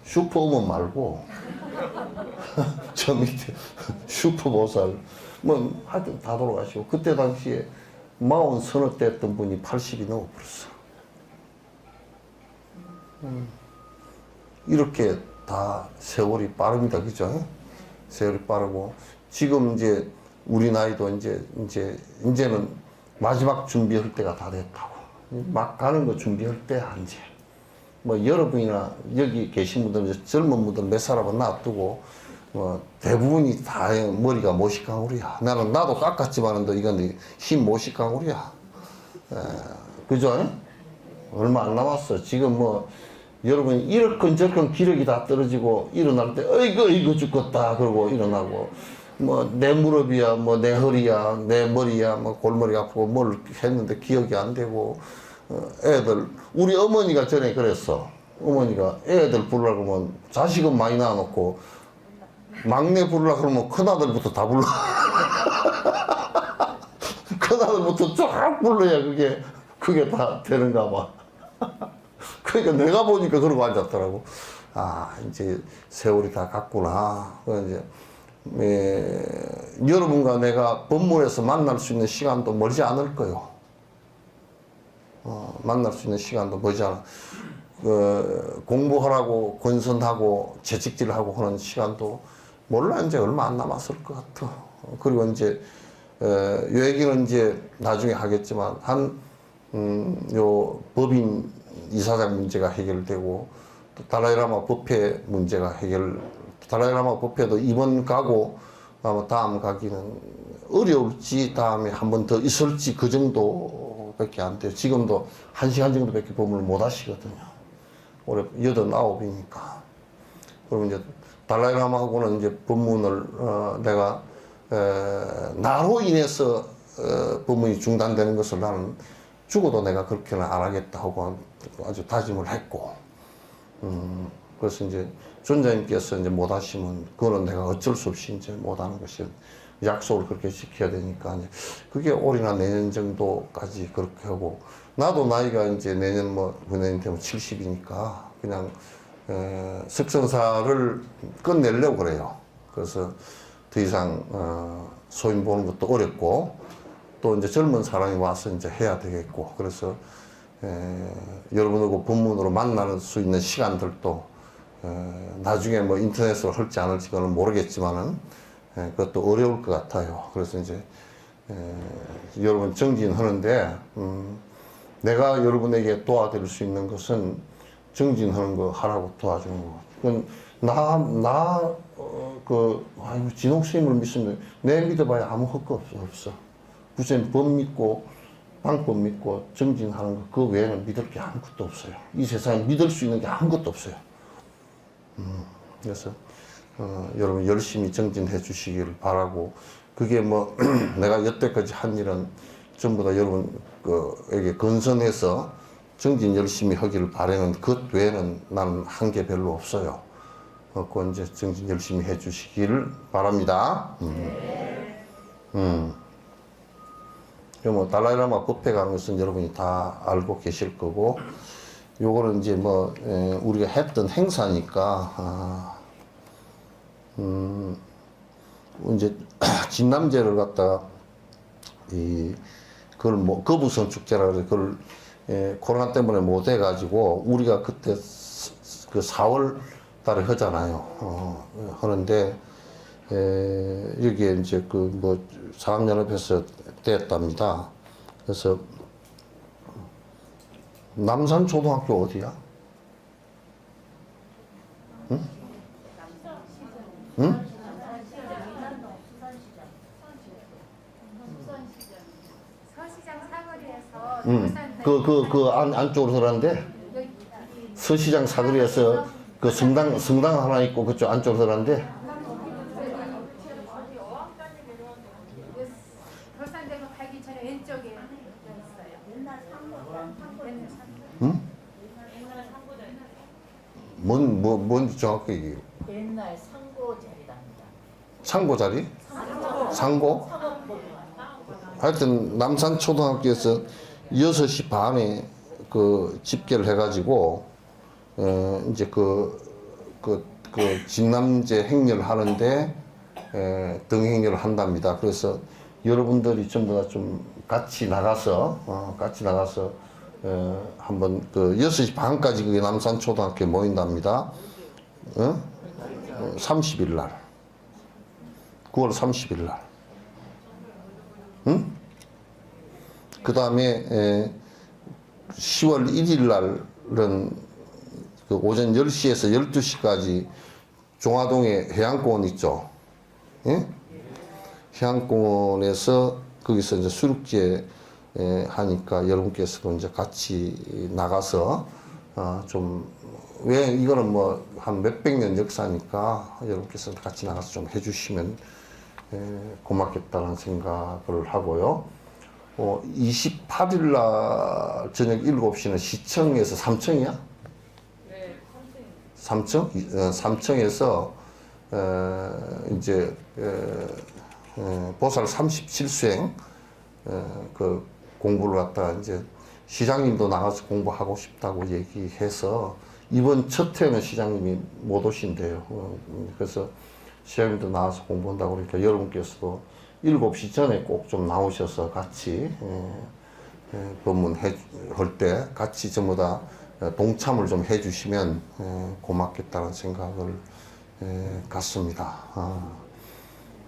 슈퍼우먼 말고 저 밑에 슈퍼 보살, 뭐 하여튼 다 돌아가시고 그때 당시에 40 대 했던 분이 80이 넘어버렸어. 이렇게 다 세월이 빠릅니다. 그죠? 세월이 빠르고, 지금 이제 우리 나이도 이제는 마지막 준비할 때가 다 됐다고. 막 가는 거 준비할 때야, 이제. 뭐 여러분이나 여기 계신 분들, 젊은 분들 몇 사람은 놔두고, 뭐 대부분이 다 머리가 모시강울이야. 나도 깎았지만은 이건 힘 모시강울이야. 그죠? 얼마 안 남았어. 지금 뭐 여러분 이렇건 기력이 다 떨어지고 일어날 때 어이구 죽겠다 그러고 일어나고 뭐 내 무릎이야 뭐 내 허리야 내 머리야 뭐 골머리 아프고 뭘 했는데 기억이 안 되고 애들 우리 어머니가 전에 그랬어. 어머니가 애들 부르려고 하면 자식은 많이 낳아놓고 막내 부르려고 그러면 큰아들부터 다 불러. 큰아들부터 쫙 불러야 그게 다 되는가 봐. 그러니까 내가 보니까 그러고 앉았더라고. 아, 이제 세월이 다 갔구나. 이제, 여러분과 내가 법문에서 만날 수 있는 시간도 멀지 않을 거요. 만날 수 있는 시간도 멀지 않아. 공부하라고 권선하고 채찍질하고 하는 시간도 몰라 이제 얼마 안 남았을 것 같아. 그리고 이제 요 얘기는 이제 나중에 하겠지만 요 법인 이사장 문제가 해결되고 또 달라이라마 법회 문제가 달라이라마 법회도 이번 가고 아마 다음 가기는 어려울지 다음에 한 번 더 있을지 그 정도밖에 안 돼요. 지금도 1시간 정도밖에 법문을 못 하시거든요. 올해 89이니까. 그러면 이제 달라이라마하고는 이제 법문을 내가 나로 인해서 법문이 중단되는 것을 나는 죽어도 내가 그렇게는 안 하겠다 하고 아주 다짐을 했고, 그래서 이제 존자님께서 이제 못 하시면 그거는 내가 어쩔 수 없이 이제 못 하는 것이 약속을 그렇게 지켜야 되니까 이제 그게 올해나 내년 정도까지 그렇게 하고 나도 나이가 이제 내년 내년 되면 70이니까 그냥 석성사를 끝내려고 그래요. 그래서 더 이상 소인 보는 것도 어렵고 또 이제 젊은 사람이 와서 이제 해야 되겠고 그래서 여러분하고 법문으로 만날 수 있는 시간들도 나중에 뭐 인터넷으로 할지 안 할지 그건 모르겠지만은 그것도 어려울 것 같아요. 그래서 이제 여러분 정진하는데 내가 여러분에게 도와드릴 수 있는 것은 정진하는 거 하라고 도와주는 거. 그건 아이고, 진옥 스님을 믿으면 내 믿어봐야 아무 헛거 없어. 부처님 법 믿고, 방법 믿고, 정진하는 거, 그 외에는 믿을 게 아무것도 없어요. 이 세상에 믿을 수 있는 게 아무것도 없어요. 그래서, 여러분 열심히 정진해 주시기를 바라고, 그게 뭐, 내가 여태까지 한 일은 전부 다 여러분에게 건선해서 정진 열심히 하기를 바라는 것 외에는 나는 한 게 별로 없어요. 그 이제 정진 열심히 해 주시기를 바랍니다. 뭐 달라이라마 법회 가는 것은 여러분이 다 알고 계실 거고, 요거는 이제 뭐 우리가 했던 행사니까 이제 진남제를 갖다가 그걸 뭐 거부선 축제라 그래 그걸 코로나 때문에 못 해가지고 우리가 그때 그 4월 달에 하잖아요. 하는데 여기에 이제 그 뭐 사학연합에서 됐답니다. 그래서 남산초등학교 어디야? 응? 응? 서시장 사거리에서 그 안쪽으로 들어가는데 서시장 사거리에서 그 성당 하나 있고 그쪽 안쪽으로 들어가는데 돌산대교 가기 전에 왼쪽에 있어요. 응? 뭔지 정확히 얘기해요. 옛날 상고 자리랍니다. 상고 자리? 상고? 하여튼 남산초등학교에서 6시 반에 그 집계를 해가지고 이제 그 진남제 행렬을 하는데 등행렬을 한답니다. 그래서 여러분들이 전부 다 좀 같이 나가서 한번 그 6시 반까지 그게 남산초등학교에 모인답니다. 30일 날. 9월 30일 날. 응? 그 다음에 10월 1일 날은 그 오전 10시에서 12시까지 종화동에 해양공원 있죠. 예? 해양공원에서 거기서 이제 수륙제 하니까 여러분께서도 이제 같이 나가서 좀, 왜 이거는 뭐 한 몇백 년 역사니까 여러분께서 같이 나가서 좀 해주시면 고맙겠다는 생각을 하고요. 28일 날 저녁 7시는 시청에서 3층이야? 네, 3층? 3층에서 이제 보살 37수행 그 공부를 갖다가 이제 시장님도 나가서 공부하고 싶다고 얘기해서 이번 첫 해는 시장님이 못 오신대요. 그래서 시장님도 나와서 공부한다고 그러니까 여러분께서도 7시 전에 꼭 좀 나오셔서 같이 법문할 때 같이 전부 다 동참을 좀 해주시면 고맙겠다는 생각을 갖습니다.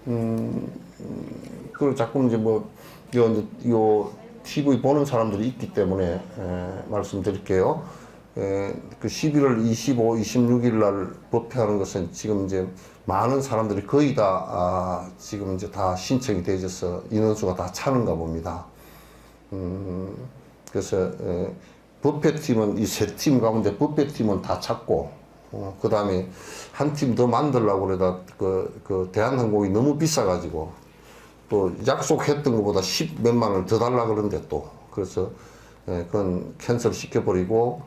그리고 자꾸 이제 뭐 요 TV 보는 사람들이 있기 때문에 말씀드릴게요. 그 11월 25, 26일 날 법회하는 것은 지금 이제 많은 사람들이 거의 다 지금 이제 다 신청이 되어서 인원수가 다 차는가 봅니다. 그래서 법회팀은 이 세 팀 가운데 법회팀은 다 찼고 그 다음에 한 팀 더 만들려고 그러다 그 대한항공이 너무 비싸가지고 또 약속했던 것보다 10 몇만 원을 더 달라 그러는데 또 그래서 그건 캔슬 시켜버리고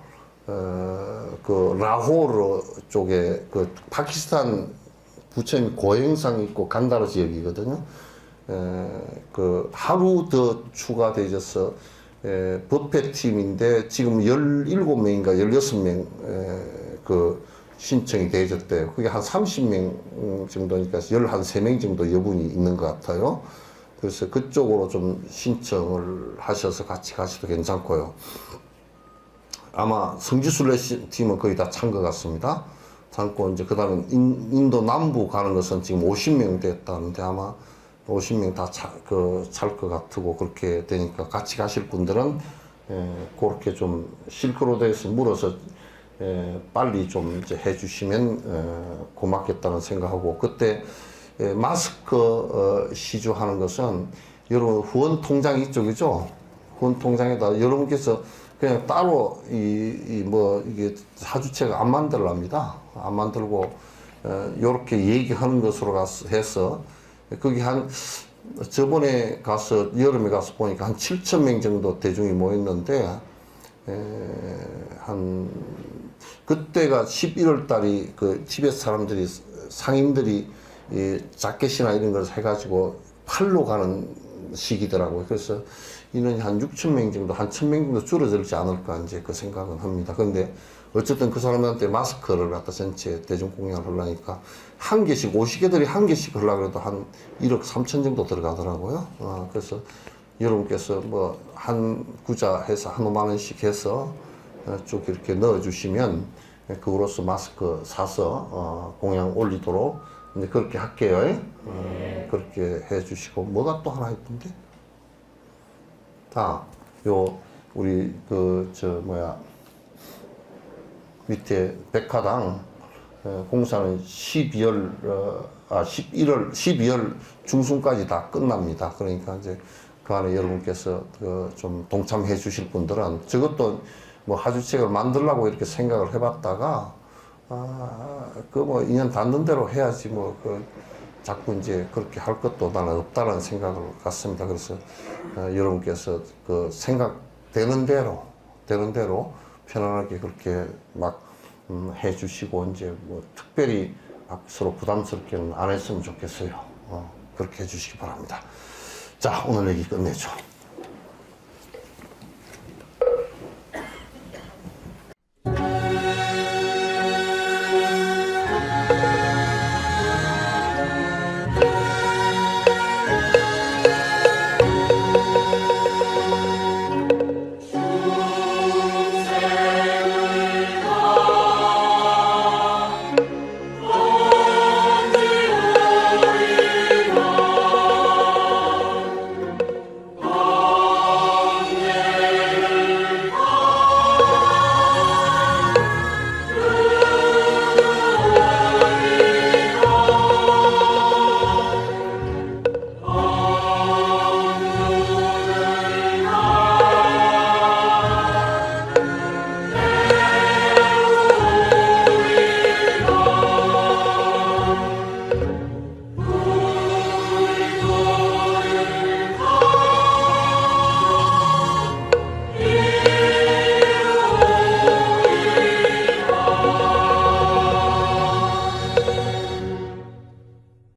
그 라호르 쪽에 그 파키스탄 부처님 고행상 있고 간다라 지역이거든요. 그 하루 더 추가되어서 법회팀인데 지금 17명인가 16명 그 신청이 되어졌대요. 그게 한 30명 정도니까 13명 정도 여분이 있는 것 같아요. 그래서 그쪽으로 좀 신청을 하셔서 같이 가셔도 괜찮고요. 아마 성지순례 팀은 거의 다 찬 것 같습니다. 참고 이제 그 다음에 인도 남부 가는 것은 지금 50명 됐다는데 아마 50명 다 찰 것 같고 그렇게 되니까 같이 가실 분들은 그렇게 좀 실크로드에서 물어서 빨리 좀 이제 해주시면 고맙겠다는 생각하고 그때 마스크 시주하는 것은 여러분 후원 통장 이쪽이죠. 후원 통장에다 여러분께서 그냥 따로 뭐 이게 사주체가 안 만들랍니다. 안 만들고 요렇게 얘기하는 것으로 해서 거기 한 저번에 가서 여름에 가서 보니까 한 7,000명 정도 대중이 모였는데 한 그때가 11월 달이 그 티베트 사람들이 상인들이 이 자켓이나 이런 걸 해가지고 팔로 가는 시기더라고요. 그래서 인원이 한 6,000명 정도, 한 1,000명 정도 줄어들지 않을까 이제 그 생각은 합니다. 그런데 어쨌든 그 사람들한테 마스크를 갖다 전체 대중공연을 하려니까 한 개씩, 오시게들이 한 개씩 하려고 해도 한 1억 3천 정도 들어가더라고요. 그래서 여러분께서 뭐 한 구자 해서 한 5만 원씩 해서 쭉 이렇게 넣어주시면 그거로서 마스크 사서 공양 올리도록 이제 그렇게 할게요. 그렇게 해주시고 뭐가 또 하나 있던데? 요 우리 밑에 백화당 공사는 12월 중순까지 다 끝납니다. 그러니까 이제 그 안에 여러분께서 좀 동참해 주실 분들은 저것도 뭐 하주책을 만들려고 이렇게 생각을 해봤다가 뭐 인연 닿는 대로 해야지 자꾸 이제 그렇게 할 것도 나는 없다는 생각을 갖습니다. 그래서 여러분께서 그 생각되는 대로 편안하게 그렇게 막 해주시고 이제 뭐 특별히 막 서로 부담스럽게는 안 했으면 좋겠어요. 그렇게 해주시기 바랍니다. 자, 오늘 얘기 끝내죠.